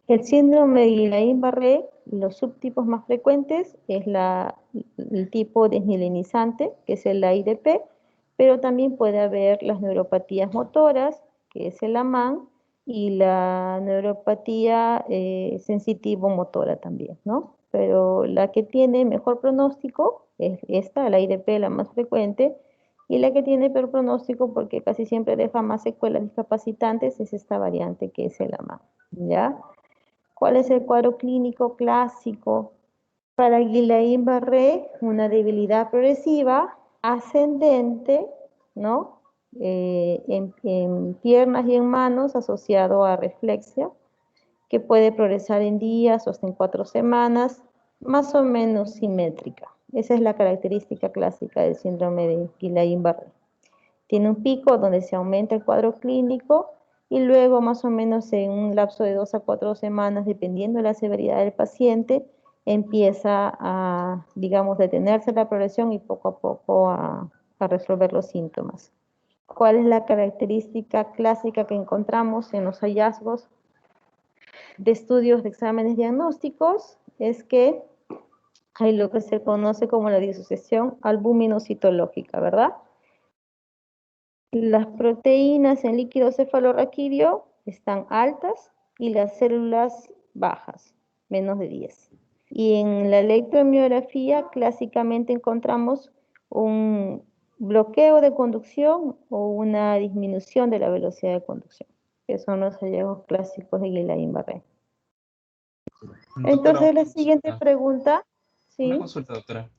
El síndrome de Guillain-Barré, los subtipos más frecuentes es el tipo desmielinizante, que es el AIDP, pero también puede haber las neuropatías motoras, que es el AMAN, y la neuropatía sensitivo-motora también, ¿no? Pero la que tiene mejor pronóstico es esta, la AIDP, la más frecuente, y la que tiene peor pronóstico, porque casi siempre deja más secuelas discapacitantes, es esta variante que es el AMAN, ¿ya? ¿Cuál es el cuadro clínico clásico? Para Guillain-Barré, una debilidad progresiva ascendente, ¿no? En piernas y en manos asociado a reflexia, que puede progresar en días o hasta en 4 semanas, más o menos simétrica. Esa es la característica clásica del síndrome de Guillain-Barré. Tiene un pico donde se aumenta el cuadro clínico y luego más o menos en un lapso de 2 a 4 semanas, dependiendo de la severidad del paciente, empieza a, digamos, detenerse la progresión y poco a poco a resolver los síntomas. ¿Cuál es la característica clásica que encontramos en los hallazgos de estudios de exámenes diagnósticos? Es que hay lo que se conoce como la disociación albumino-citológica, ¿verdad? Las proteínas en líquido cefalorraquídeo están altas y las células bajas, menos de 10. Y en la electromiografía clásicamente encontramos un bloqueo de conducción o una disminución de la velocidad de conducción, que son los hallazgos clásicos de Guillain-Barré. Entonces la siguiente pregunta, Una ¿sí? consulta, doctora.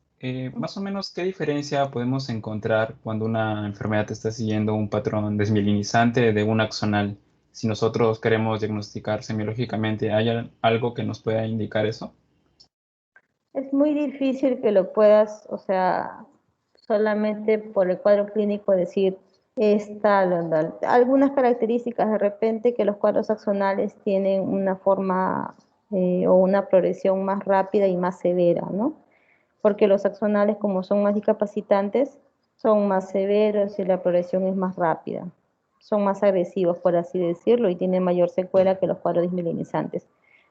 Más o menos, ¿qué diferencia podemos encontrar cuando una enfermedad está siguiendo un patrón desmielinizante de un axonal? Si nosotros queremos diagnosticar semiológicamente, ¿hay algo que nos pueda indicar eso? Es muy difícil que lo puedas, o sea, solamente por el cuadro clínico decir es tal o tal. Algunas características de repente que los cuadros axonales tienen una forma o una progresión más rápida y más severa, ¿no? Porque los axonales, como son más discapacitantes, son más severos y la progresión es más rápida. Son más agresivos, por así decirlo, y tienen mayor secuela que los cuadros desmielinizantes.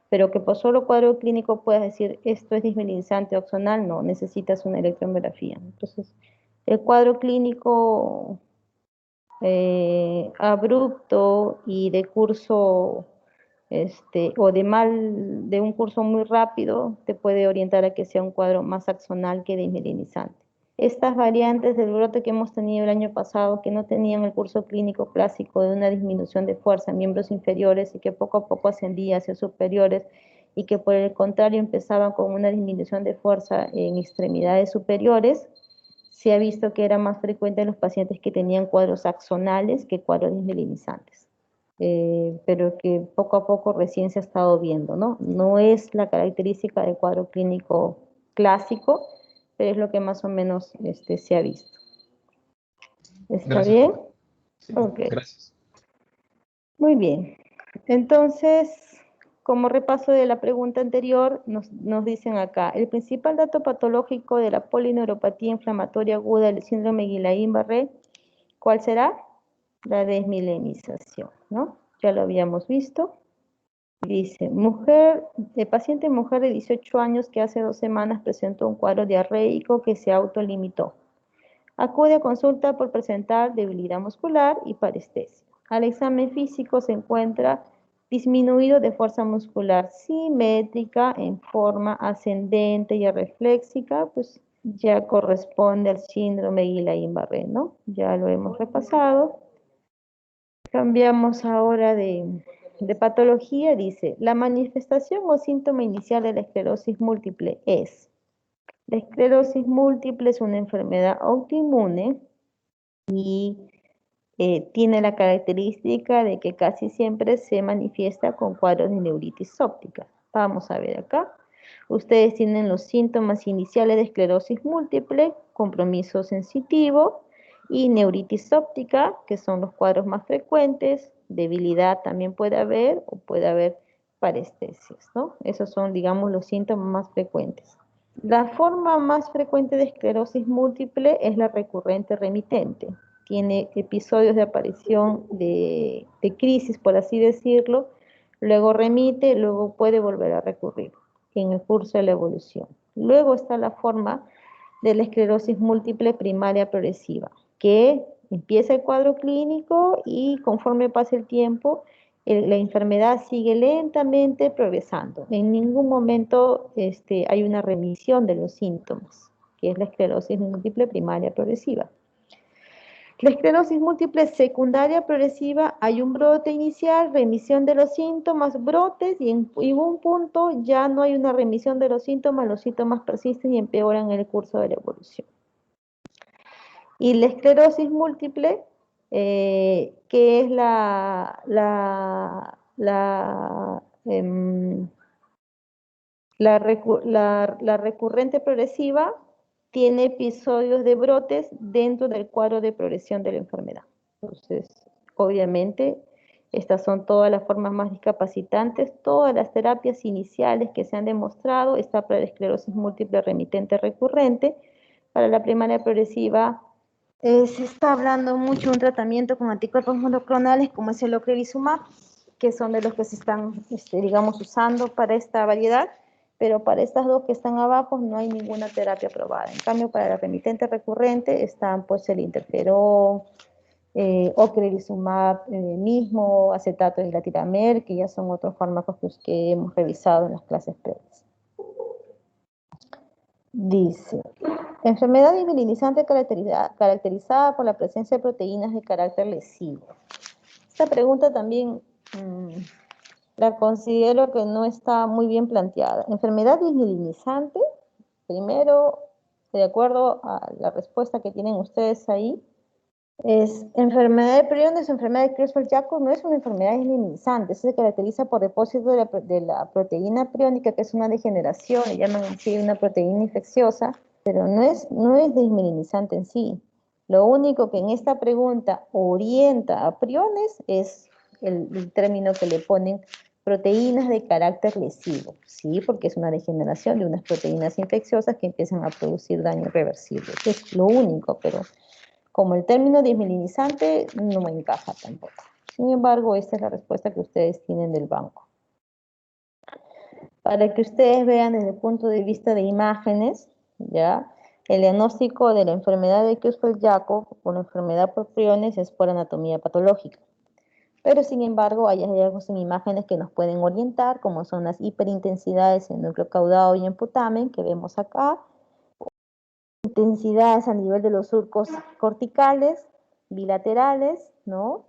Pero que por solo cuadro clínico puedas decir esto es desmielinizante o axonal, no, necesitas una electromiografía. Entonces, el cuadro clínico abrupto y de curso o de un curso muy rápido, te puede orientar a que sea un cuadro más axonal que desmielinizante. Estas variantes del brote que hemos tenido el año pasado, que no tenían el curso clínico clásico de una disminución de fuerza en miembros inferiores y que poco a poco ascendía hacia superiores, y que por el contrario empezaban con una disminución de fuerza en extremidades superiores, se ha visto que era más frecuente en los pacientes que tenían cuadros axonales que cuadros desmielinizantes. Pero que poco a poco recién se ha estado viendo, ¿no? No es la característica del cuadro clínico clásico, pero es lo que más o menos se ha visto. ¿Está Gracias, bien? doctora. Sí, Ok, gracias. muy bien. Entonces, como repaso de la pregunta anterior, nos dicen acá, el principal dato patológico de la polineuropatía inflamatoria aguda del síndrome Guillain-Barré, ¿cuál será? La desmielinización, ¿no? Ya lo habíamos visto. Dice, paciente mujer de 18 años que hace 2 semanas presentó un cuadro diarreico que se autolimitó. Acude a consulta por presentar debilidad muscular y parestesia. Al examen físico se encuentra disminuido de fuerza muscular simétrica en forma ascendente y reflexica, pues ya corresponde al síndrome Guillain-Barré, ¿no? Ya lo hemos repasado. Cambiamos ahora de patología. Dice, la manifestación o síntoma inicial de la esclerosis múltiple es: la esclerosis múltiple es una enfermedad autoinmune y tiene la característica de que casi siempre se manifiesta con cuadros de neuritis óptica. Vamos a ver acá. Ustedes tienen los síntomas iniciales de esclerosis múltiple, compromiso sensitivo y neuritis óptica, que son los cuadros más frecuentes. Debilidad también puede haber, o puede haber parestesias, ¿no? Esos son, digamos, los síntomas más frecuentes. La forma más frecuente de esclerosis múltiple es la recurrente remitente. Tiene episodios de aparición de crisis, por así decirlo, luego remite, luego puede volver a recurrir en el curso de la evolución. Luego está la forma de la esclerosis múltiple primaria progresiva, que empieza el cuadro clínico y conforme pasa el tiempo, la enfermedad sigue lentamente progresando. En ningún momento hay una remisión de los síntomas, que es la esclerosis múltiple primaria progresiva. La esclerosis múltiple secundaria progresiva, hay un brote inicial, remisión de los síntomas, brotes, y en un punto ya no hay una remisión de los síntomas persisten y empeoran en el curso de la evolución. Y la esclerosis múltiple, que es la recurrente progresiva, tiene episodios de brotes dentro del cuadro de progresión de la enfermedad. Entonces, obviamente, estas son todas las formas más discapacitantes, todas las terapias iniciales que se han demostrado. Está para la esclerosis múltiple remitente recurrente. Para la primaria progresiva, se está hablando mucho de un tratamiento con anticuerpos monoclonales como es el ocrelizumab, que son de los que se están, digamos, usando para esta variedad, pero para estas dos que están abajo no hay ninguna terapia aprobada. En cambio, para la remitente recurrente están pues el interferón, ocrelizumab mismo, acetato de glatiramel, que ya son otros fármacos que hemos revisado en las clases previas. Dice, enfermedad desmielinizante caracterizada por la presencia de proteínas de carácter lesivo. Esta pregunta también la considero que no está muy bien planteada. Enfermedad desmielinizante, primero, de acuerdo a la respuesta que tienen ustedes ahí, es enfermedad de priones, enfermedad de Creutzfeldt-Jakob no es una enfermedad desmielinizante, se caracteriza por depósito de la proteína priónica, que es una degeneración, le llaman así una proteína infecciosa, pero no es desmielinizante en sí. Lo único que en esta pregunta orienta a priones es el término que le ponen proteínas de carácter lesivo, ¿sí? Porque es una degeneración de unas proteínas infecciosas que empiezan a producir daño irreversible. Es lo único, pero como el término desmielinizante no me encaja tampoco. Sin embargo, esta es la respuesta que ustedes tienen del banco. Para que ustedes vean desde el punto de vista de imágenes, ¿ya? El diagnóstico de la enfermedad de Creutzfeldt-Jakob o la enfermedad por priones es por anatomía patológica. Pero sin embargo, hay hallazgos en imágenes que nos pueden orientar, como son las hiperintensidades en núcleo caudado y en putamen, que vemos acá, intensidades a nivel de los surcos corticales, bilaterales, ¿no?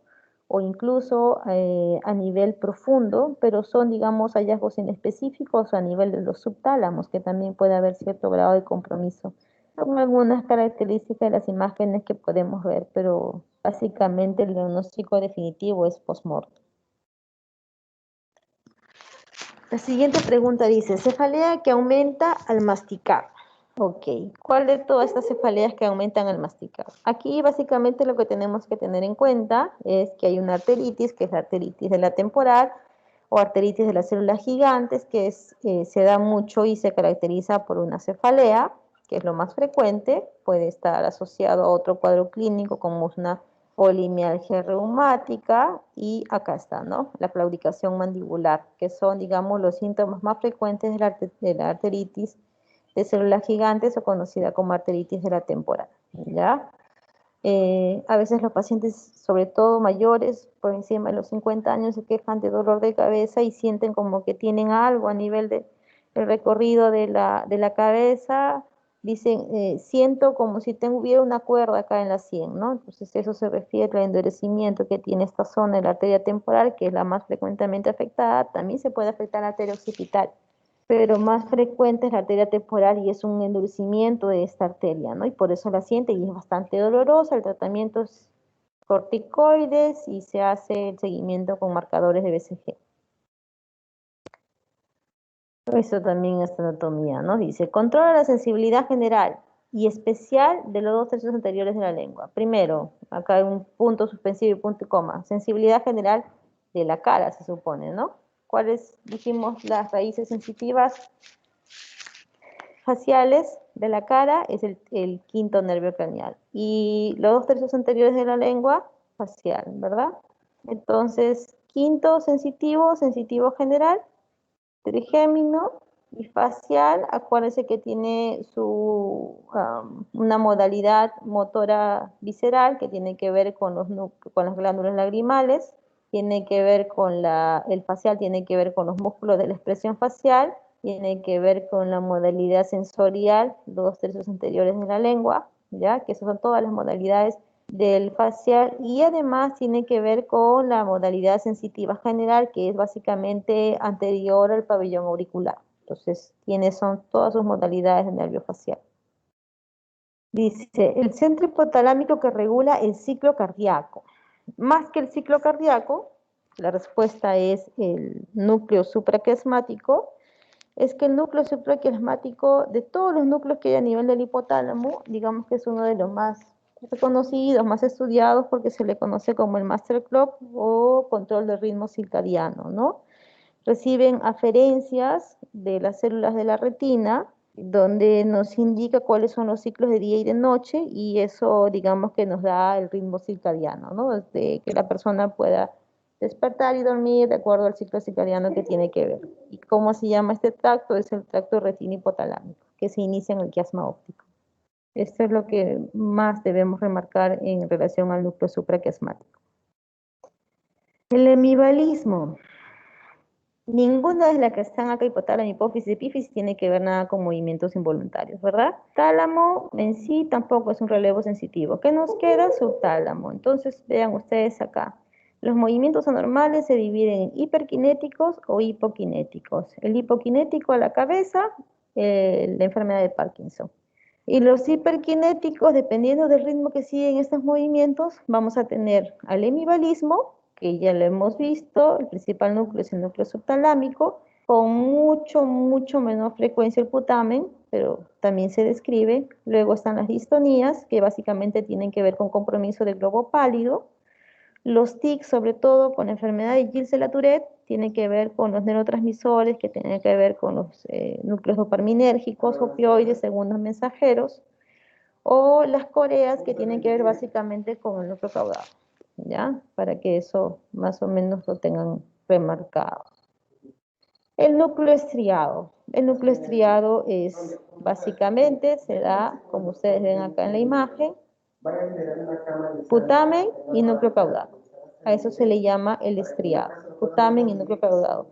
O incluso a nivel profundo, pero son, digamos, hallazgos inespecíficos a nivel de los subtálamos, que también puede haber cierto grado de compromiso. Son algunas características de las imágenes que podemos ver, pero básicamente el diagnóstico definitivo es post-mortem. La siguiente pregunta dice, cefalea que aumenta al masticar. Ok, ¿cuál de todas estas cefaleas que aumentan al masticar? Aquí básicamente lo que tenemos que tener en cuenta es que hay una arteritis, que es la arteritis de la temporal, o arteritis de las células gigantes, que se da mucho y se caracteriza por una cefalea, que es lo más frecuente, puede estar asociado a otro cuadro clínico como una polimialgia reumática, y acá está, ¿no? La claudicación mandibular, que son, digamos, los síntomas más frecuentes de la arteritis de células gigantes o conocida como arteritis de la temporal, ¿ya? A veces los pacientes, sobre todo mayores, por encima de los 50 años, se quejan de dolor de cabeza y sienten como que tienen algo a nivel del recorrido de la cabeza, Dicen, siento como si hubiera una cuerda acá en la sien, ¿no? Entonces eso se refiere al endurecimiento que tiene esta zona de la arteria temporal, que es la más frecuentemente afectada. También se puede afectar la arteria occipital, pero más frecuente es la arteria temporal y es un endurecimiento de esta arteria, ¿no? Y por eso la siente y es bastante dolorosa. El tratamiento es corticoides y se hace el seguimiento con marcadores de BCG. Eso también es anatomía, ¿no? Dice, controla la sensibilidad general y especial de los 2/3 anteriores de la lengua. Primero, acá hay un punto suspensivo y punto y coma. Sensibilidad general de la cara, se supone, ¿no? ¿Cuáles dijimos las raíces sensitivas faciales de la cara? Es el quinto nervio craneal. Y los 2/3 anteriores de la lengua, facial, ¿verdad? Entonces, quinto sensitivo, sensitivo general, trigémino y facial. Acuérdense que tiene una modalidad motora visceral que tiene que ver con las glándulas lagrimales, tiene que ver con el facial, tiene que ver con los músculos de la expresión facial, tiene que ver con la modalidad sensorial, los 2/3 anteriores de la lengua, ¿ya? Que esas son todas las modalidades del facial, y además tiene que ver con la modalidad sensitiva general, que es básicamente anterior al pabellón auricular. Entonces, son todas sus modalidades de nervio facial. Dice, el centro hipotalámico que regula el ciclo cardíaco. Más que el ciclo cardíaco, la respuesta es el núcleo supraquiasmático. Es que el núcleo supraquiasmático, de todos los núcleos que hay a nivel del hipotálamo, digamos que es uno de los más reconocidos, más estudiados, porque se le conoce como el master clock o control del ritmo circadiano, ¿no? Reciben aferencias de las células de la retina, donde nos indica cuáles son los ciclos de día y de noche, y eso, digamos que nos da el ritmo circadiano, ¿no? De que la persona pueda despertar y dormir de acuerdo al ciclo circadiano que tiene que ver. ¿Y cómo se llama este tracto? Es el tracto retina-hipotalámico, que se inicia en el quiasma óptico. Esto es lo que más debemos remarcar en relación al núcleo supraquiasmático. El hemibalismo. Ninguna de las que están acá, hipotálamo, hipófisis, epífisis, tiene que ver nada con movimientos involuntarios, ¿verdad? Tálamo en sí tampoco es un relevo sensitivo. ¿Qué nos queda? Subtálamo. Entonces, vean ustedes acá. Los movimientos anormales se dividen en hiperkinéticos o hipokinéticos. El hipokinético a la cabeza, la enfermedad de Parkinson. Y los hiperkinéticos, dependiendo del ritmo que siguen estos movimientos, vamos a tener al hemibalismo, que ya lo hemos visto. El principal núcleo es el núcleo subtalámico, con mucho menor frecuencia el putamen, pero también se describe. Luego están las distonías, que básicamente tienen que ver con compromiso del globo pálido. Los tics, sobre todo con la enfermedad de Gilles-Latourette, tienen que ver con los neurotransmisores, que tienen que ver con los núcleos dopaminérgicos, opioides, segundos mensajeros, o las coreas, que tienen que ver básicamente con el núcleo caudado, ¿ya? Para que eso más o menos lo tengan remarcado. El núcleo estriado. El núcleo estriado es, básicamente, se da, como ustedes ven acá en la imagen, putamen y núcleo caudado. A eso se le llama el estriado, putamen y núcleo caudado.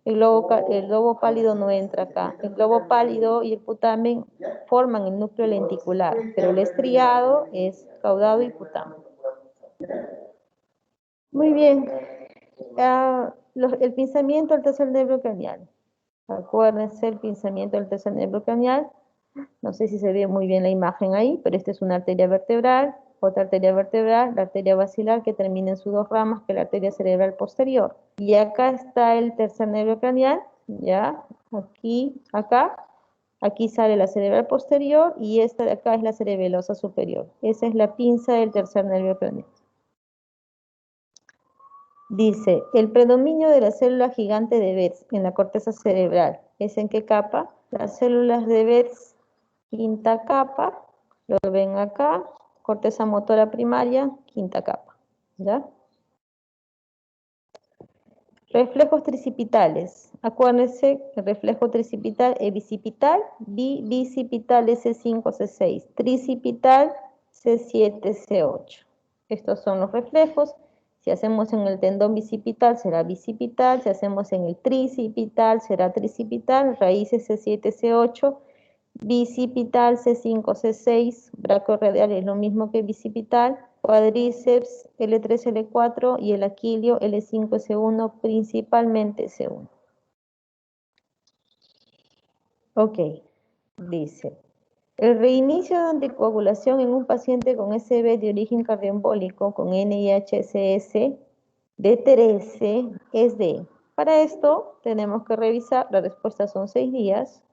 El globo pálido no entra acá. El globo pálido y el putamen forman el núcleo lenticular, pero el estriado es caudado y putamen. Muy bien. El pinzamiento del tercer nervio craneal. Acuérdense el pinzamiento del tercer nervio craneal. No sé si se ve muy bien la imagen ahí, pero esta es una arteria vertebral, otra arteria vertebral, la arteria basilar, que termina en sus dos ramas, que es la arteria cerebral posterior. Y acá está el tercer nervio craneal, ya, aquí sale la cerebral posterior, y esta de acá es la cerebelosa superior. Esa es la pinza del tercer nervio craneal. Dice, el predominio de la célula gigante de Betz en la corteza cerebral, ¿es en qué capa? Las células de Betz, quinta capa, lo ven acá, corteza motora primaria, quinta capa, ¿ya? Reflejos tricipitales. Acuérdense que el reflejo tricipital es bicipital, bicipital es C5, C6, tricipital C7, C8. Estos son los reflejos. Si hacemos en el tendón bicipital será bicipital, si hacemos en el tricipital será tricipital, raíces C7, C8, Bicipital C5, C6, brachiorradial es lo mismo que bicipital, cuádriceps L3, L4 y el aquilio L5, S1, principalmente S1. Ok, dice, el reinicio de anticoagulación en un paciente con SB de origen cardioembólico con NIHSS de 13 es de. Para esto tenemos que revisar, la respuesta son 6 días.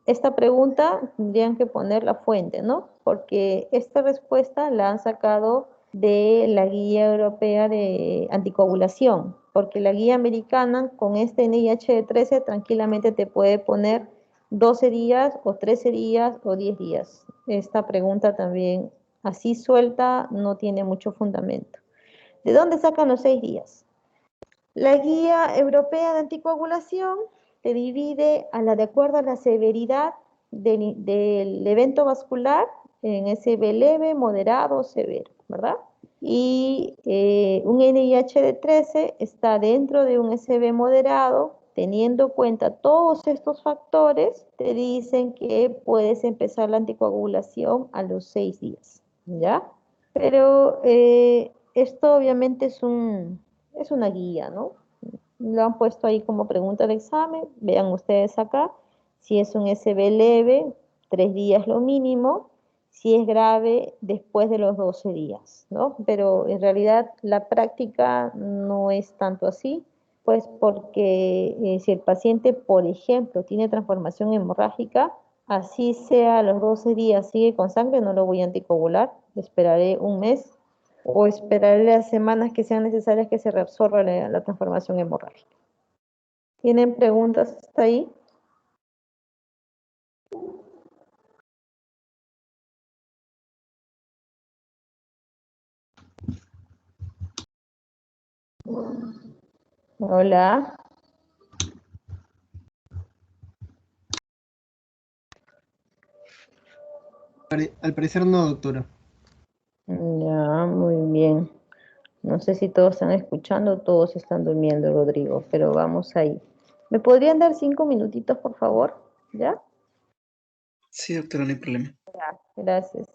Esta pregunta tendrían que poner la fuente, ¿no? Porque esta respuesta la han sacado de la guía europea de anticoagulación, porque la guía americana con este NIH de 13 tranquilamente te puede poner 12 días o 13 días o 10 días. Esta pregunta también así suelta no tiene mucho fundamento. ¿De dónde sacan los 6 días? La guía europea de anticoagulación te divide de acuerdo a la severidad del evento vascular en SB leve, moderado o severo, ¿verdad? Y un NIH de 13 está dentro de un SB moderado, teniendo en cuenta todos estos factores, te dicen que puedes empezar la anticoagulación a los 6 días, ¿ya? Pero esto obviamente es una guía, ¿no? Lo han puesto ahí como pregunta de examen, vean ustedes acá, si es un SB leve, 3 días lo mínimo, si es grave, después de los 12 días, ¿no? Pero en realidad la práctica no es tanto así, pues porque si el paciente, por ejemplo, tiene transformación hemorrágica, así sea a los 12 días, sigue con sangre, no lo voy a anticoagular, esperaré un mes o esperaré las semanas que sean necesarias que se reabsorba la transformación hemorrágica. ¿Tienen preguntas hasta ahí? Hola. Al parecer no, doctora. Ya, muy bien. No sé si todos están escuchando o todos están durmiendo, Rodrigo, pero vamos ahí. ¿Me podrían dar 5 minutitos, por favor? ¿Ya? Sí, doctora, no hay problema. Ya, gracias.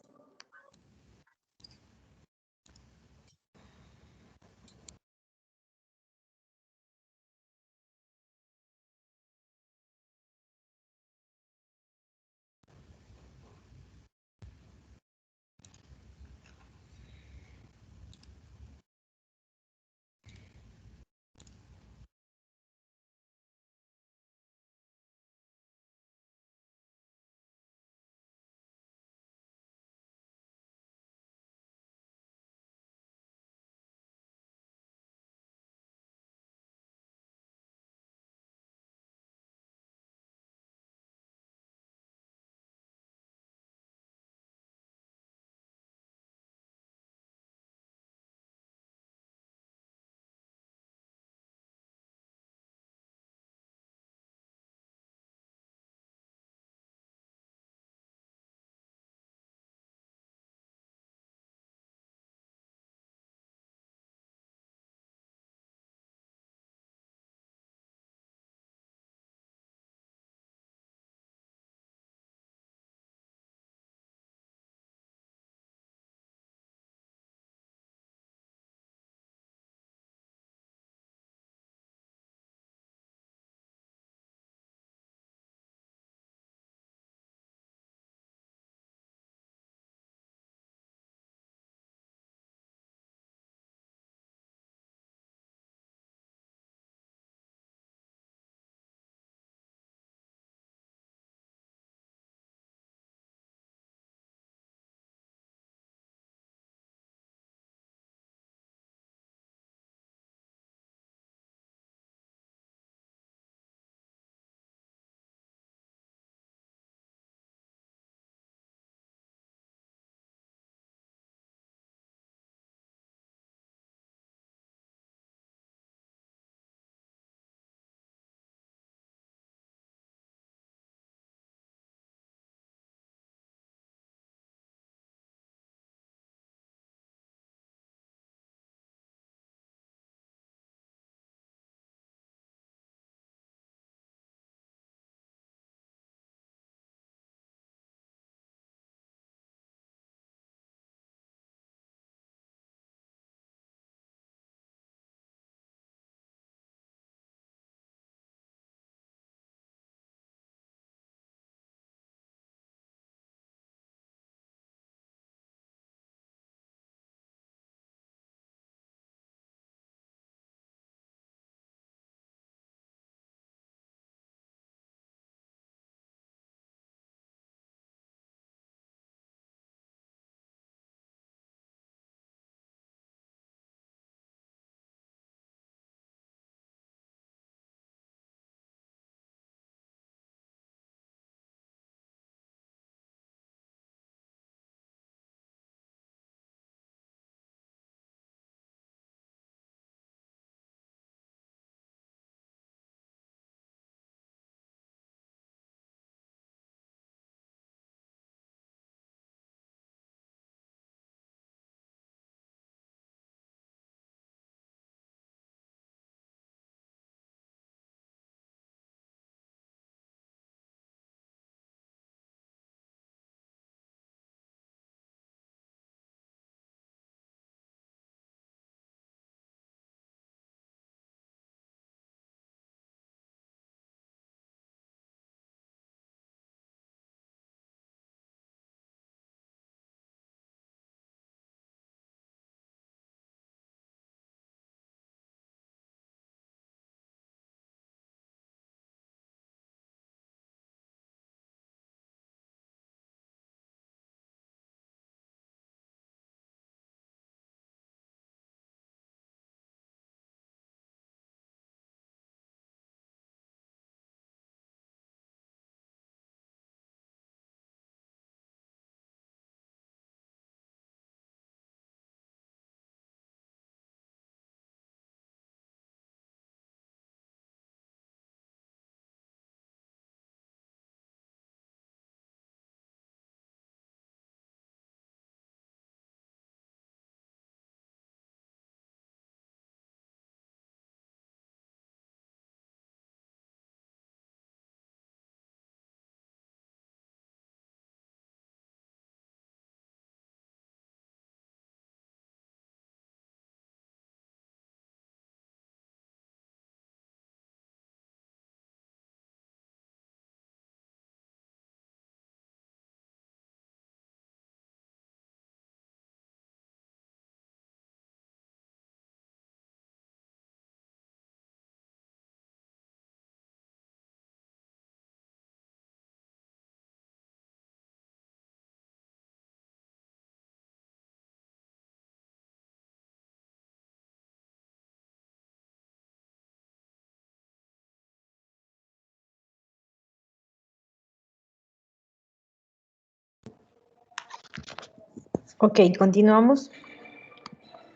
Ok, continuamos.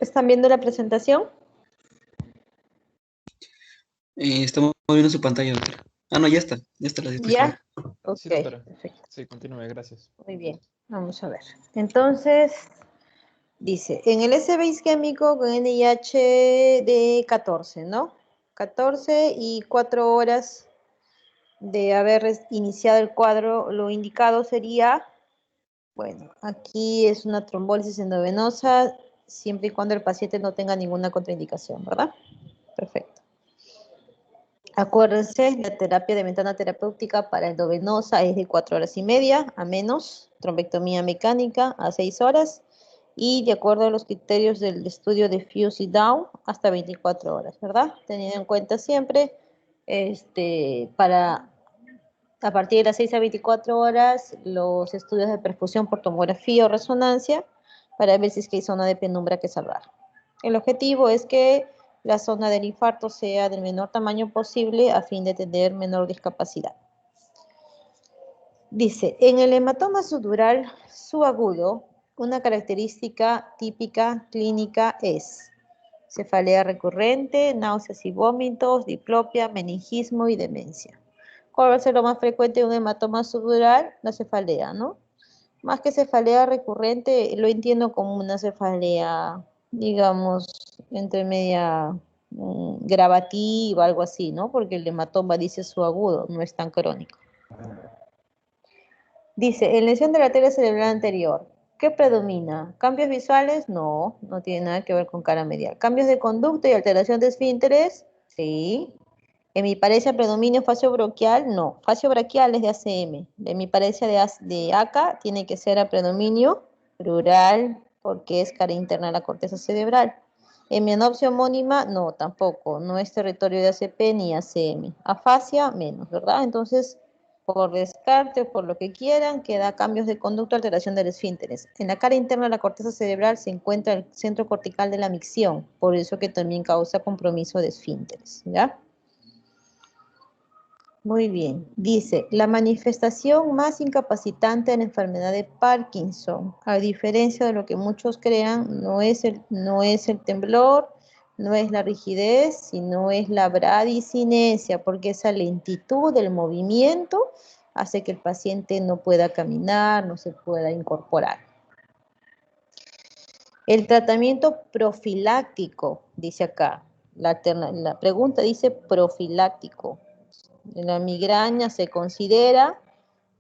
¿Están viendo la presentación? Estamos viendo su pantalla, doctora. Ah, no, ya está la diapositiva. ¿Ya? Ok, Sí, doctora. perfecto. Sí, continúe, gracias. Muy bien. Vamos a ver. Entonces, dice, en el S-base isquémico con NIH de 14, ¿no? 14 y 4 horas de haber iniciado el cuadro, lo indicado sería, bueno, aquí es una trombólisis endovenosa, siempre y cuando el paciente no tenga ninguna contraindicación, ¿verdad? Perfecto. Acuérdense, la terapia de ventana terapéutica para endovenosa es de 4 horas y media a menos, trombectomía mecánica a 6 horas, y de acuerdo a los criterios del estudio de Fuse y Down, hasta 24 horas, ¿verdad? Teniendo en cuenta siempre, a partir de las 6 a 24 horas, los estudios de perfusión por tomografía o resonancia, para ver si es que hay zona de penumbra que salvar. El objetivo es que la zona del infarto sea del menor tamaño posible a fin de tener menor discapacidad. Dice, en el hematoma sudural subagudo, una característica típica clínica es cefalea recurrente, náuseas y vómitos, diplopia, meningismo y demencia. ¿Cuál va a ser lo más frecuente de un hematoma sudural? La cefalea, ¿no? Más que cefalea recurrente, lo entiendo como una cefalea, digamos, entre media gravativa, algo así, ¿no? Porque el hematoma dice su agudo, no es tan crónico. Dice, en lesión de la arteria cerebral anterior, ¿qué predomina? ¿Cambios visuales? No, no tiene nada que ver con cara medial. ¿Cambios de conducta y alteración de esfínteres? Sí. ¿Hemiparesia predominio faciobronquial? No. Faciobranquial es de ACM. La hemiparesia de ACA tiene que ser a predominio plural porque es cara interna de la corteza cerebral. Hemianopsia homónima, no, tampoco. No es territorio de ACP ni ACM. Afasia, menos, ¿verdad? Entonces, por descarte o por lo que quieran, queda cambios de conducta, alteración del esfínteres. En la cara interna de la corteza cerebral se encuentra el centro cortical de la micción, por eso que también causa compromiso de esfínteres, ¿ya? Muy bien. Dice, la manifestación más incapacitante de la enfermedad de Parkinson, a diferencia de lo que muchos crean, no es el temblor, no es la rigidez, sino es la bradicinesia, porque esa lentitud del movimiento hace que el paciente no pueda caminar, no se pueda incorporar. El tratamiento profiláctico, dice acá. La pregunta dice profiláctico. En la migraña se considera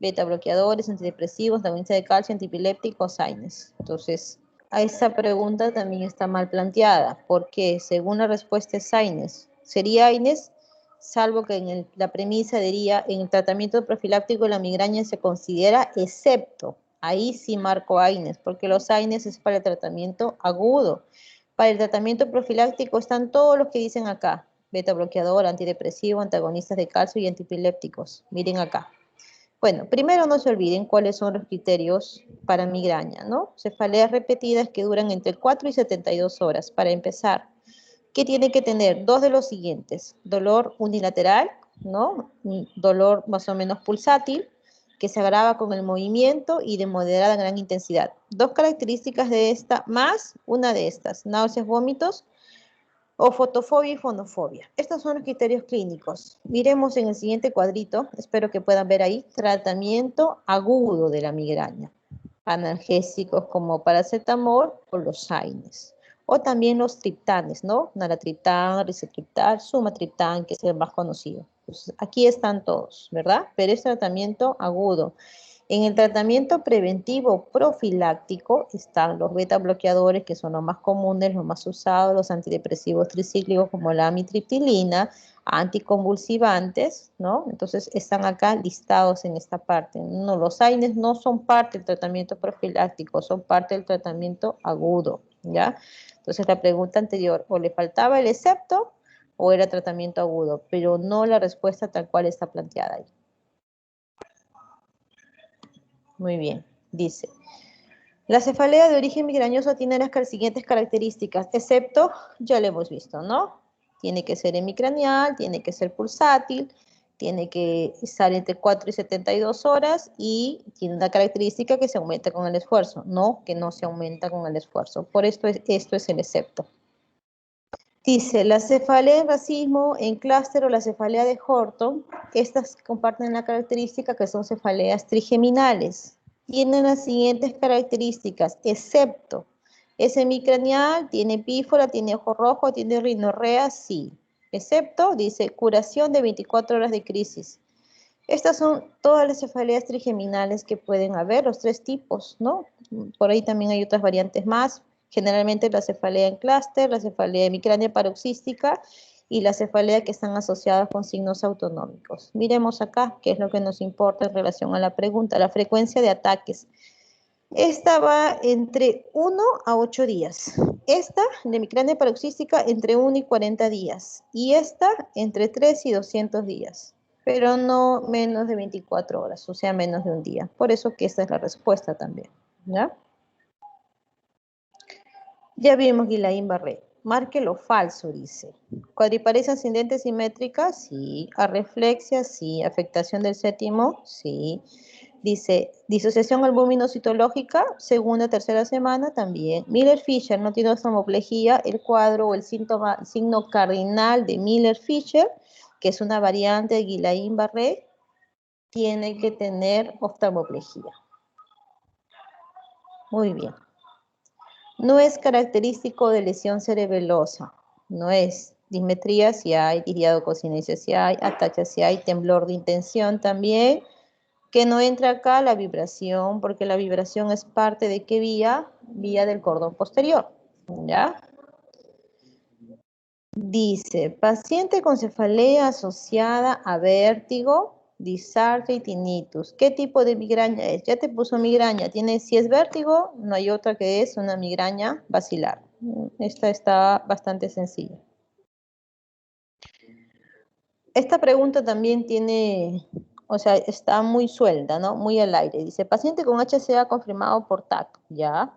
beta bloqueadores, antidepresivos, antagonistas de calcio, antipilépticos, AINES. Entonces, a esa pregunta también está mal planteada, porque según la respuesta es AINES. Sería AINES, salvo que en la premisa diría, en el tratamiento profiláctico de la migraña se considera excepto. Ahí sí marco AINES, porque los AINES es para el tratamiento agudo. Para el tratamiento profiláctico están todos los que dicen acá. Beta bloqueador, antidepresivo, antagonistas de calcio y antipilépticos. Miren acá. Bueno, primero no se olviden cuáles son los criterios para migraña, ¿no? Cefaleas repetidas que duran entre 4 y 72 horas. Para empezar, ¿qué tiene que tener? Dos de los siguientes. Dolor unilateral, ¿no? Un dolor más o menos pulsátil, que se agrava con el movimiento y de moderada a gran intensidad. Dos características de esta, más una de estas, náuseas, vómitos, o fotofobia y fonofobia. Estos son los criterios clínicos. Miremos en el siguiente cuadrito, espero que puedan ver ahí, tratamiento agudo de la migraña. Analgésicos como paracetamol o los AINES. O también los triptanes, ¿no? Naratriptán, rizatriptán, sumatriptán, que es el más conocido. Pues aquí están todos, ¿verdad? Pero es tratamiento agudo. En el tratamiento preventivo profiláctico están los beta bloqueadores, que son los más comunes, los más usados, los antidepresivos tricíclicos como la amitriptilina, anticonvulsivantes, ¿no? Entonces están acá listados en esta parte. No, los AINES no son parte del tratamiento profiláctico, son parte del tratamiento agudo, ¿ya? Entonces la pregunta anterior, o le faltaba el excepto o era tratamiento agudo, pero no la respuesta tal cual está planteada ahí. Muy bien, dice. La cefalea de origen migrañoso tiene las siguientes características, excepto, ya lo hemos visto, ¿no? Tiene que ser hemicranial, tiene que ser pulsátil, tiene que estar entre 4 y 72 horas y tiene una característica que se aumenta con el esfuerzo, no que no se aumenta con el esfuerzo. Por esto es el excepto. Dice, la cefalea en racismo, en clúster o la cefalea de Horton, estas comparten la característica que son cefaleas trigeminales. Tienen las siguientes características, excepto, es semicranial, tiene epífora, tiene ojo rojo, tiene rinorrea, sí. Excepto, dice, curación de 24 horas de crisis. Estas son todas las cefaleas trigeminales que pueden haber, los 3 tipos, ¿no? Por ahí también hay otras variantes más. Generalmente la cefalea en clúster, la cefalea hemicránea paroxística y la cefalea que están asociadas con signos autonómicos. Miremos acá qué es lo que nos importa en relación a la pregunta, la frecuencia de ataques. Esta va entre 1 a 8 días. Esta, de hemicrania paroxística, entre 1 y 40 días. Y esta, entre 3 y 200 días. Pero no menos de 24 horas, o sea, menos de un día. Por eso que esta es la respuesta también, ¿ya? Ya vimos Guillain-Barré. Marque lo falso, dice. Cuadriparesia ascendente simétrica, sí. Arreflexia, sí. Afectación del séptimo, sí. Dice, disociación albúmino-citológica, segunda, tercera semana, también. Miller-Fisher no tiene oftalmoplejía, el cuadro o el signo cardinal de Miller-Fisher, que es una variante de Guillain-Barré, tiene que tener oftalmoplejía. Muy bien. No es característico de lesión cerebelosa, no es. Dismetría si hay, iriadococinesia si hay, ataxia si hay, temblor de intención también. Que no entra acá la vibración, porque la vibración es parte de ¿qué vía? Vía del cordón posterior, ¿ya? Dice, paciente con cefalea asociada a vértigo, disartria y tinnitus. ¿Qué tipo de migraña es? Ya te puso migraña. Si es vértigo, no hay otra que es una migraña basilar. Esta está bastante sencilla. Esta pregunta también tiene, o sea, está muy suelta, ¿no? Muy al aire. Dice, paciente con HCA confirmado por TAC, ¿ya?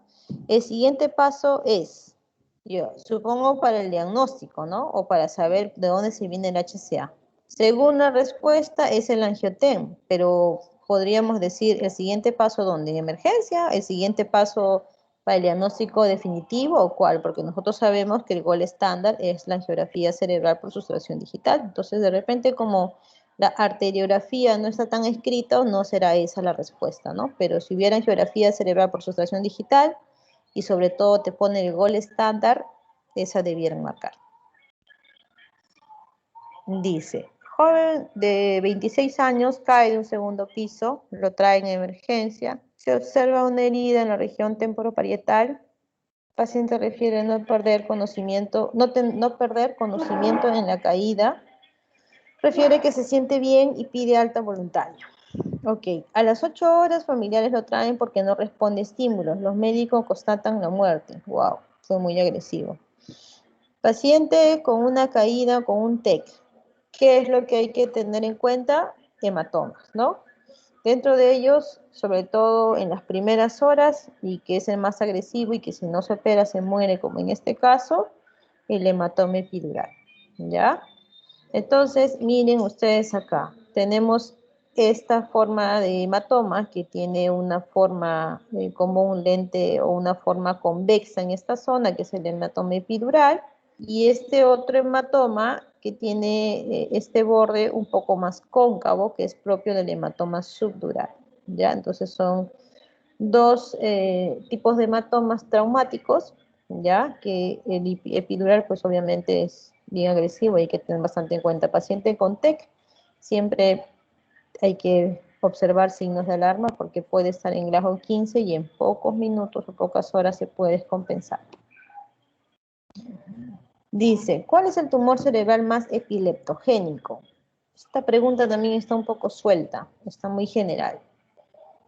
El siguiente paso es, yo supongo para el diagnóstico, ¿no? O para saber de dónde se viene el HCA. Según la respuesta es el angiotem, pero podríamos decir el siguiente paso ¿dónde? ¿En emergencia? ¿El siguiente paso para el diagnóstico definitivo o cuál? Porque nosotros sabemos que el gol estándar es la angiografía cerebral por sustracción digital. Entonces, de repente, como la arteriografía no está tan escrita, no será esa la respuesta, ¿no? Pero si hubiera angiografía cerebral por sustracción digital y sobre todo te pone el gol estándar, esa debieran marcar. Dice, joven de 26 años cae de un segundo piso, lo trae en emergencia, se observa una herida en la región temporoparietal. Paciente refiere no perder conocimiento, no perder conocimiento en la caída. Refiere que se siente bien y pide alta voluntario. Ok, a las 8 horas familiares lo traen porque no responde estímulos. Los médicos constatan la muerte. Wow, fue muy agresivo. Paciente con una caída, con un TEC. ¿Qué es lo que hay que tener en cuenta? Hematomas, ¿no? Dentro de ellos, sobre todo en las primeras horas, y que es el más agresivo y que si no se opera se muere, como en este caso, el hematoma epidural, ¿ya? Entonces, miren ustedes acá, tenemos esta forma de hematoma que tiene una forma como un lente o una forma convexa en esta zona, que es el hematoma epidural, y este otro hematoma que tiene este borde un poco más cóncavo, que es propio del hematoma subdural, ¿ya? Entonces son dos tipos de hematomas traumáticos, ¿ya? Que el epidural, pues obviamente es bien agresivo y hay que tener bastante en cuenta. Paciente con TEC, siempre hay que observar signos de alarma porque puede estar en grado 15 y en pocos minutos o pocas horas se puede descompensar. Dice, ¿cuál es el tumor cerebral más epileptogénico? Esta pregunta también está un poco suelta, está muy general.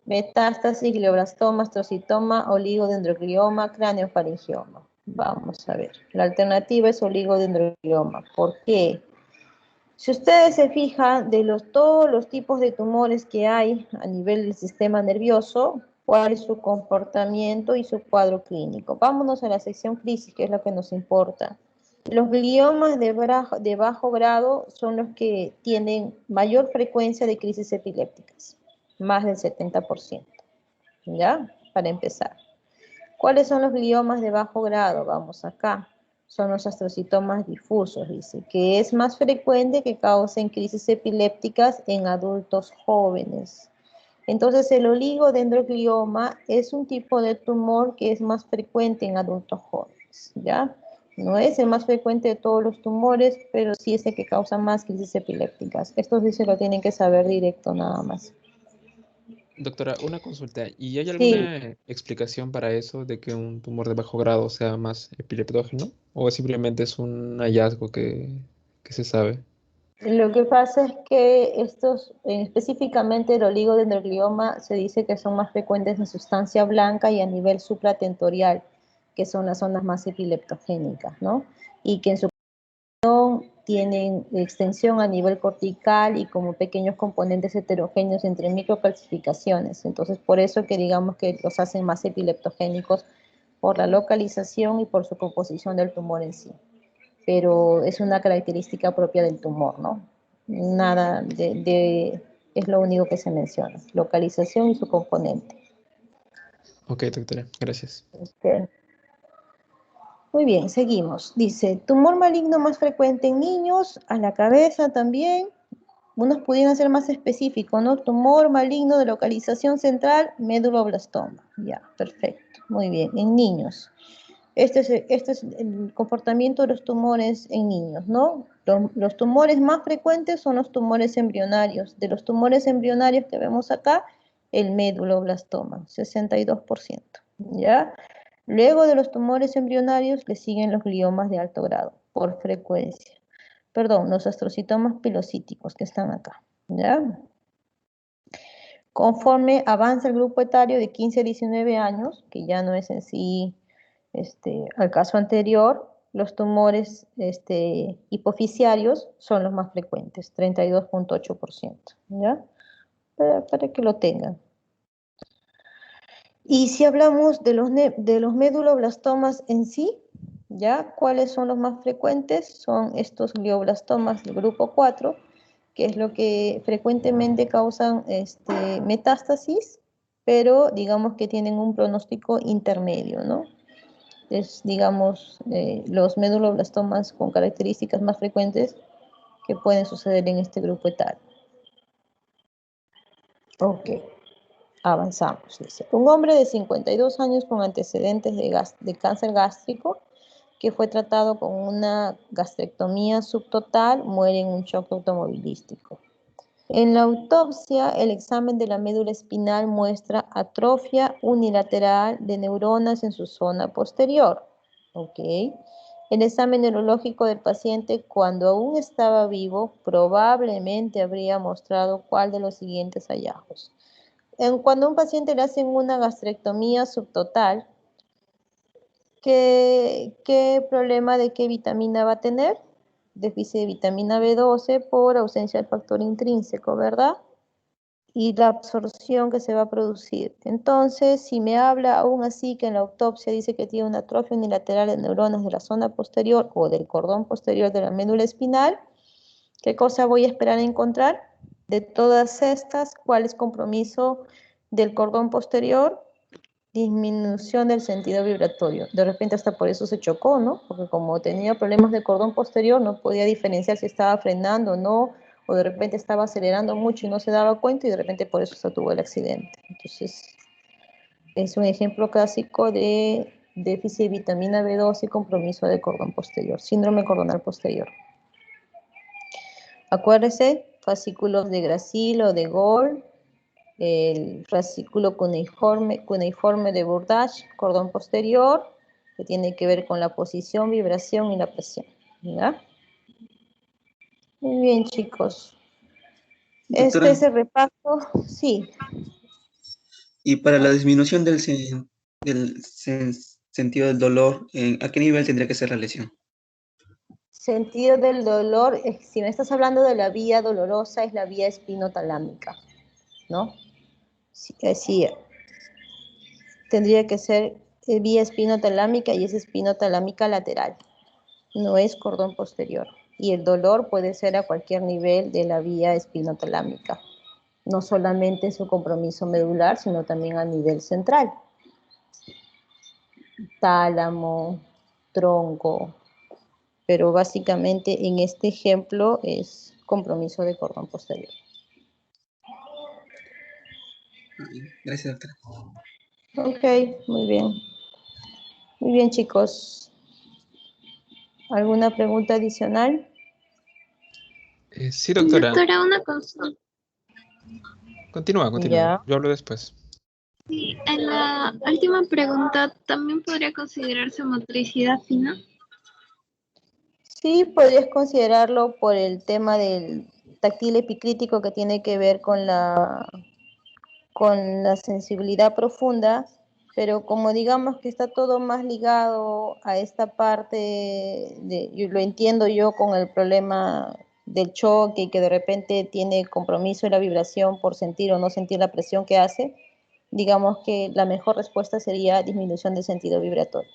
Metástasis, glioblastoma, astrocitoma, oligodendroglioma, craneofaringioma. Vamos a ver. La alternativa es oligodendroglioma. ¿Por qué? Si ustedes se fijan de todos los tipos de tumores que hay a nivel del sistema nervioso, cuál es su comportamiento y su cuadro clínico. Vámonos a la sección crisis, que es lo que nos importa. Los gliomas de bajo grado son los que tienen mayor frecuencia de crisis epilépticas, más del 70%. ¿Ya? Para empezar. ¿Cuáles son los gliomas de bajo grado? Vamos acá. Son los astrocitomas difusos, dice, que es más frecuente que causen crisis epilépticas en adultos jóvenes. Entonces, el oligodendroglioma es un tipo de tumor que es más frecuente en adultos jóvenes, ¿ya? No es el más frecuente de todos los tumores, pero sí es el que causa más crisis epilépticas. Esto sí se lo tienen que saber directo nada más. Doctora, una consulta. ¿Y hay Sí, alguna explicación para eso de que un tumor de bajo grado sea más epileptógeno? ¿O simplemente es un hallazgo que se sabe? lo que pasa es que estos, específicamente el oligodendroglioma, se dice que son más frecuentes en sustancia blanca y a nivel supratentorial, que son las zonas más epileptogénicas, ¿no? Y que en su tienen extensión a nivel cortical y como pequeños componentes heterogéneos entre microcalcificaciones. Entonces, por eso que digamos que los hacen más epileptogénicos por la localización y por su composición del tumor en sí. Pero es una característica propia del tumor, ¿no? Nada es lo único que se menciona, localización y su componente. Ok, doctora, gracias. Muy bien, seguimos. Dice, tumor maligno más frecuente en niños, a la cabeza también. Unos pudieran ser más específicos, ¿no? Tumor maligno de localización central, meduloblastoma. Ya, perfecto. Muy bien, en niños. Este es el comportamiento de los tumores en niños, ¿no? Los tumores más frecuentes son los tumores embrionarios. De los tumores embrionarios que vemos acá, el meduloblastoma, 62%, ¿ya? Luego de los tumores embrionarios le siguen los gliomas de alto grado, por frecuencia. Perdón, los astrocitomas pilocíticos que están acá, ¿ya? Conforme avanza el grupo etario de 15 a 19 años, que ya no es en sí al caso anterior, los tumores hipofisiarios son los más frecuentes, 32.8%, ¿ya? Para que lo tengan. Y si hablamos de los meduloblastomas en sí, ¿ya? ¿Cuáles son los más frecuentes? Son estos glioblastomas del grupo 4, que es lo que frecuentemente causan metástasis, pero digamos que tienen un pronóstico intermedio, ¿no? Es, digamos, los meduloblastomas con características más frecuentes que pueden suceder en este grupo etario. Ok, avanzamos. Dice, un hombre de 52 años con antecedentes de cáncer gástrico que fue tratado con una gastrectomía subtotal muere en un choque automovilístico. En la autopsia, el examen de la médula espinal muestra atrofia unilateral de neuronas en su zona posterior. ¿Ok? El examen neurológico del paciente, cuando aún estaba vivo, probablemente habría mostrado cuál de los siguientes hallazgos. Cuando a un paciente le hacen una gastrectomía subtotal, ¿qué problema de qué vitamina va a tener? Déficit de vitamina B12 por ausencia del factor intrínseco, ¿verdad? Y la absorción que se va a producir. Entonces, si me habla aún así que en la autopsia dice que tiene una atrofia unilateral de neuronas de la zona posterior o del cordón posterior de la médula espinal, ¿qué cosa voy a esperar a encontrar? De todas estas, ¿cuál es compromiso del cordón posterior? Disminución del sentido vibratorio. De repente hasta por eso se chocó, ¿no? Porque como tenía problemas de cordón posterior, no podía diferenciar si estaba frenando o no, o de repente estaba acelerando mucho y no se daba cuenta y de repente por eso se tuvo el accidente. Entonces, es un ejemplo clásico de déficit de vitamina B12 y compromiso de cordón posterior, síndrome cordonal posterior. Acuérdese, fascículos de Gracil o de Gall, el fascículo cuneiforme de Burdach, cordón posterior, que tiene que ver con la posición, vibración y la presión. ¿Ya? Muy bien, chicos. Doctora, Este es el repaso. Sí. y para la disminución del sentido del dolor, ¿a qué nivel tendría que ser la lesión? Sentido del dolor, si me estás hablando de la vía dolorosa, es la vía espinotalámica, ¿no? Sí, tendría que ser vía espinotalámica y es espinotalámica lateral. no es cordón posterior. Y el dolor puede ser a cualquier nivel de la vía espinotalámica, no solamente en su compromiso medular, sino también a nivel central. Tálamo, tronco, pero básicamente en este ejemplo es compromiso de cordón posterior. Gracias, doctora. Ok, muy bien. Muy bien, chicos. ¿Alguna pregunta adicional? Sí, doctora. Doctora, una cosa. Continúa. Ya. Yo hablo después. Sí, en la última pregunta, ¿también podría considerarse motricidad fina? Sí, podrías considerarlo por el tema del táctil epicrítico que tiene que ver con la sensibilidad profunda, pero como digamos que está todo más ligado a esta parte, yo lo entiendo yo con el problema del choque y que de repente tiene compromiso en la vibración por sentir o no sentir la presión que hace, digamos que la mejor respuesta sería disminución del sentido vibratorio.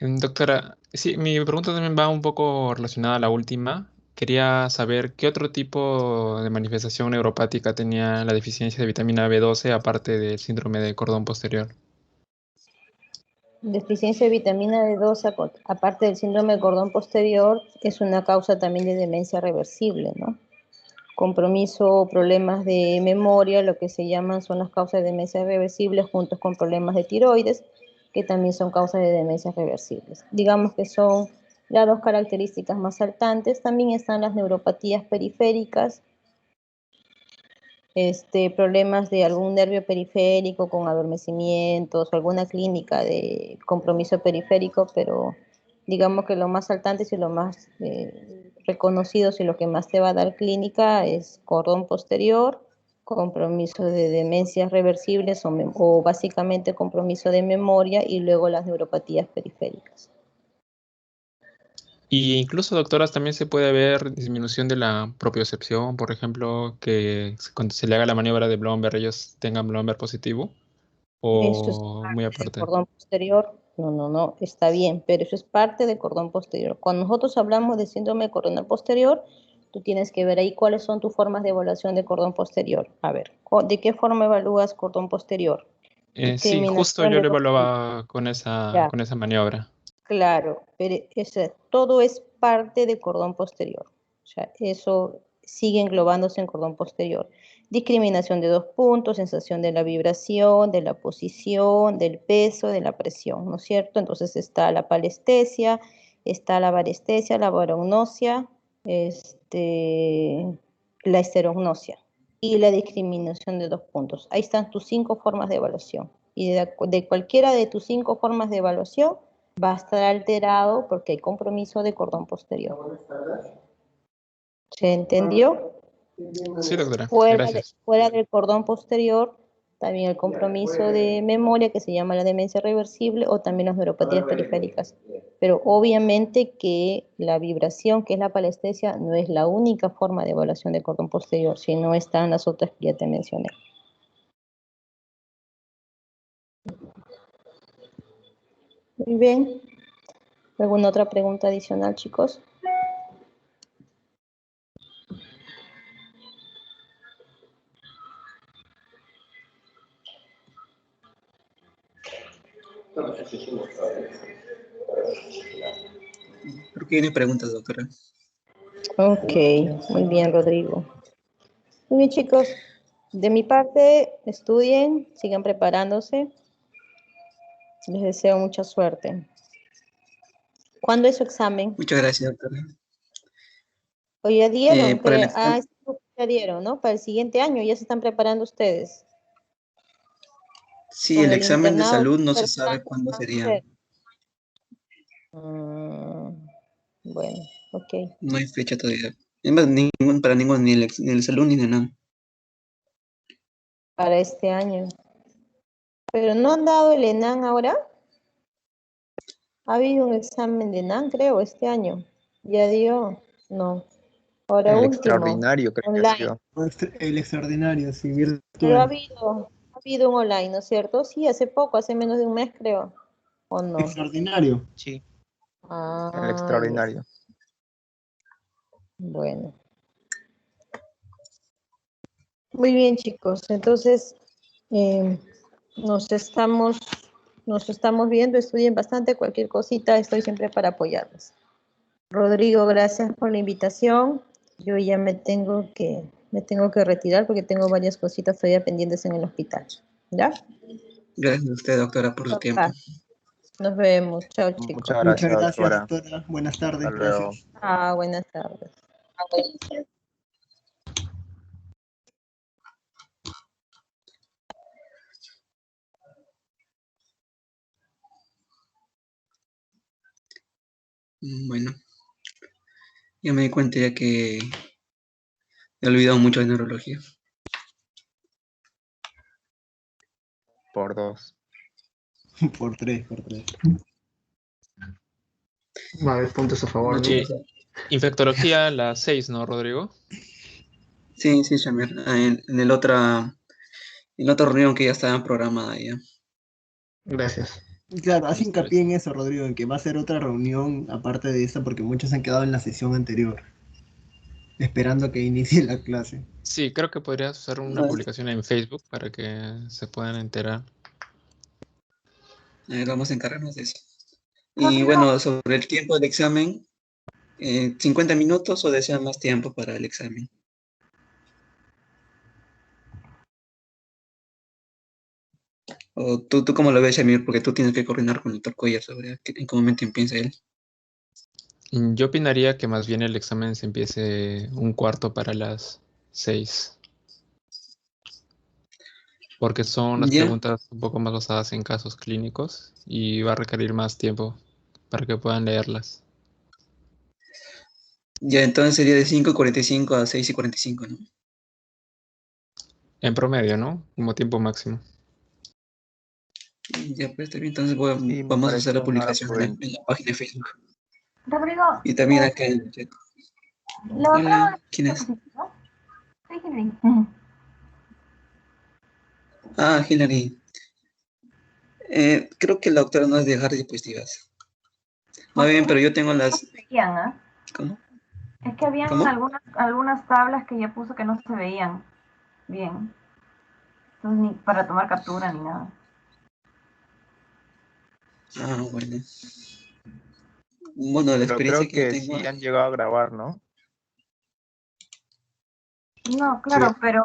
Doctora, sí, mi pregunta también va un poco relacionada a la última. Quería saber qué otro tipo de manifestación neuropática tenía la deficiencia de vitamina B12 aparte del síndrome de cordón posterior. Deficiencia de vitamina D2, aparte del síndrome de cordón posterior, es una causa también de demencia reversible, ¿no? Compromiso o problemas de memoria, lo que se llaman son las causas de demencia reversibles juntos con problemas de tiroides, que también son causas de demencias reversibles. Digamos que son las dos características más saltantes. También están las neuropatías periféricas, problemas de algún nervio periférico con adormecimientos o alguna clínica de compromiso periférico, pero digamos que lo más saltantes y lo más reconocidos y lo que más te va a dar clínica es cordón posterior, compromiso de demencias reversibles o básicamente compromiso de memoria y luego las neuropatías periféricas. Y incluso, doctoras, también se puede ver disminución de la propiocepción, por ejemplo, que cuando se le haga la maniobra de Blomberg ellos tengan Blomberg positivo, Eso es o muy parte del aparte. cordón posterior. No, está bien, pero eso es parte del cordón posterior. Cuando nosotros hablamos de síndrome coronal posterior, tú tienes que ver ahí cuáles son tus formas de evaluación de cordón posterior. A ver, ¿de qué forma evalúas cordón posterior? Sí, justo Discriminación yo de lo dos puntos. evaluaba con Ya, esa maniobra. claro, pero todo es parte del cordón posterior. O sea, eso sigue englobándose en cordón posterior. Discriminación de dos puntos, sensación de la vibración, de la posición, del peso, de la presión, ¿no es cierto? Entonces está la palestesia, está la varestesia, la varognosia, la esterognosia y la discriminación de dos puntos. Ahí están tus 5 formas de evaluación. Y de cualquiera de tus 5 formas de evaluación va a estar alterado porque hay compromiso de cordón posterior. ¿Se entendió? Sí, doctora, Fuera gracias. del cordón posterior, también el compromiso de memoria que se llama la demencia reversible o también las neuropatías periféricas. Pero obviamente que la vibración, que es la palestesia, no es la única forma de evaluación de cordón posterior, sino están las otras que ya te mencioné. Muy bien. ¿Alguna otra pregunta adicional, chicos? ¿Por qué tiene preguntas, doctora? Ok, muy bien, Rodrigo. Muy bien, chicos. De mi parte, estudien, sigan preparándose. Les deseo mucha suerte. ¿Cuándo es su examen? Muchas gracias, doctora. Hoy ya dieron, Para el creo. examen, Ya dieron, ¿no? Para el siguiente año ya se están preparando ustedes. sí, Con el el examen de internado. salud no se sabe cuándo sería. Bueno, ok. No hay fecha todavía. Es más, para ninguno, ni el salud ni de nada. Para este año. ¿Pero no han dado el ENAN ahora? Ha habido un examen de ENAN, creo, este año. ¿Ya dio? No. Ahora El último, extraordinario creo que ha online. sido. El extraordinario, sí, Pero ha virtual. habido habido un online, ¿no es cierto? Sí, hace poco, hace menos de un mes, creo. ¿O no? Extraordinario. Sí, Ah, el extraordinario. bueno. Muy bien, chicos. Entonces, eh, nos estamos viendo. Estudien bastante. Cualquier cosita, estoy siempre para apoyarlos. Rodrigo, gracias por la invitación. Yo ya me tengo que retirar porque tengo varias cositas todavía pendientes en el hospital. ¿Ya? Gracias a usted, doctora, por su tiempo. Nos vemos. Chao, chicos. Muchas Muchas gracias, gracias, doctora. doctora. Buenas Hasta tardes. luego. Gracias. Buenas tardes. Bueno, ya me di cuenta ya que he olvidado mucho de neurología. Por 2. Por tres, por tres. Va a haber puntos a favor, ¿no? Sí. Infectología, la 6, ¿no, Rodrigo? Sí, Shamir. En la otra reunión que ya estaba programada ya. Gracias. Claro, hace Listo, hincapié en listo. eso, Rodrigo, en que va a ser otra reunión aparte de esta, porque muchos han quedado en la sesión anterior, esperando que inicie la clase. Sí, creo que podrías hacer una publicación en Facebook para que se puedan enterar. Vamos a encargarnos de eso. Y bueno, sobre el tiempo del examen, 50 minutos o desean más tiempo para el examen. O tú cómo lo ves, Shamir, porque tú tienes que coordinar con el doctor Cuellar sobre en qué momento empieza él. Yo opinaría que más bien el examen se empiece un cuarto para las 6, porque son las Ya, preguntas un poco más basadas en casos clínicos y va a requerir más tiempo para que puedan leerlas. ya entonces sería de 5:45 a 6:45, ¿no? En promedio, ¿no? Como tiempo máximo. Ya, pues está bien, entonces Sí, me vamos a hacer parece la una hora publicación en prudente. la página de Facebook. Rodrigo, Y también acá en el chat. la Hola, otra ¿quién es? ¿no? Soy Henry. Ah, Hillary. Creo que la doctora no es de dejar diapositivas. Más bien, pero yo tengo No se las... veían, ¿ah? ¿Cómo? Es que habían ¿Cómo? algunas tablas que ya puso que no se veían bien. Entonces, ni para tomar captura ni nada. Ah, bueno. Bueno, la Pero experiencia creo que yo que tengo... sí han llegado a grabar, ¿no? No, Sí. claro, pero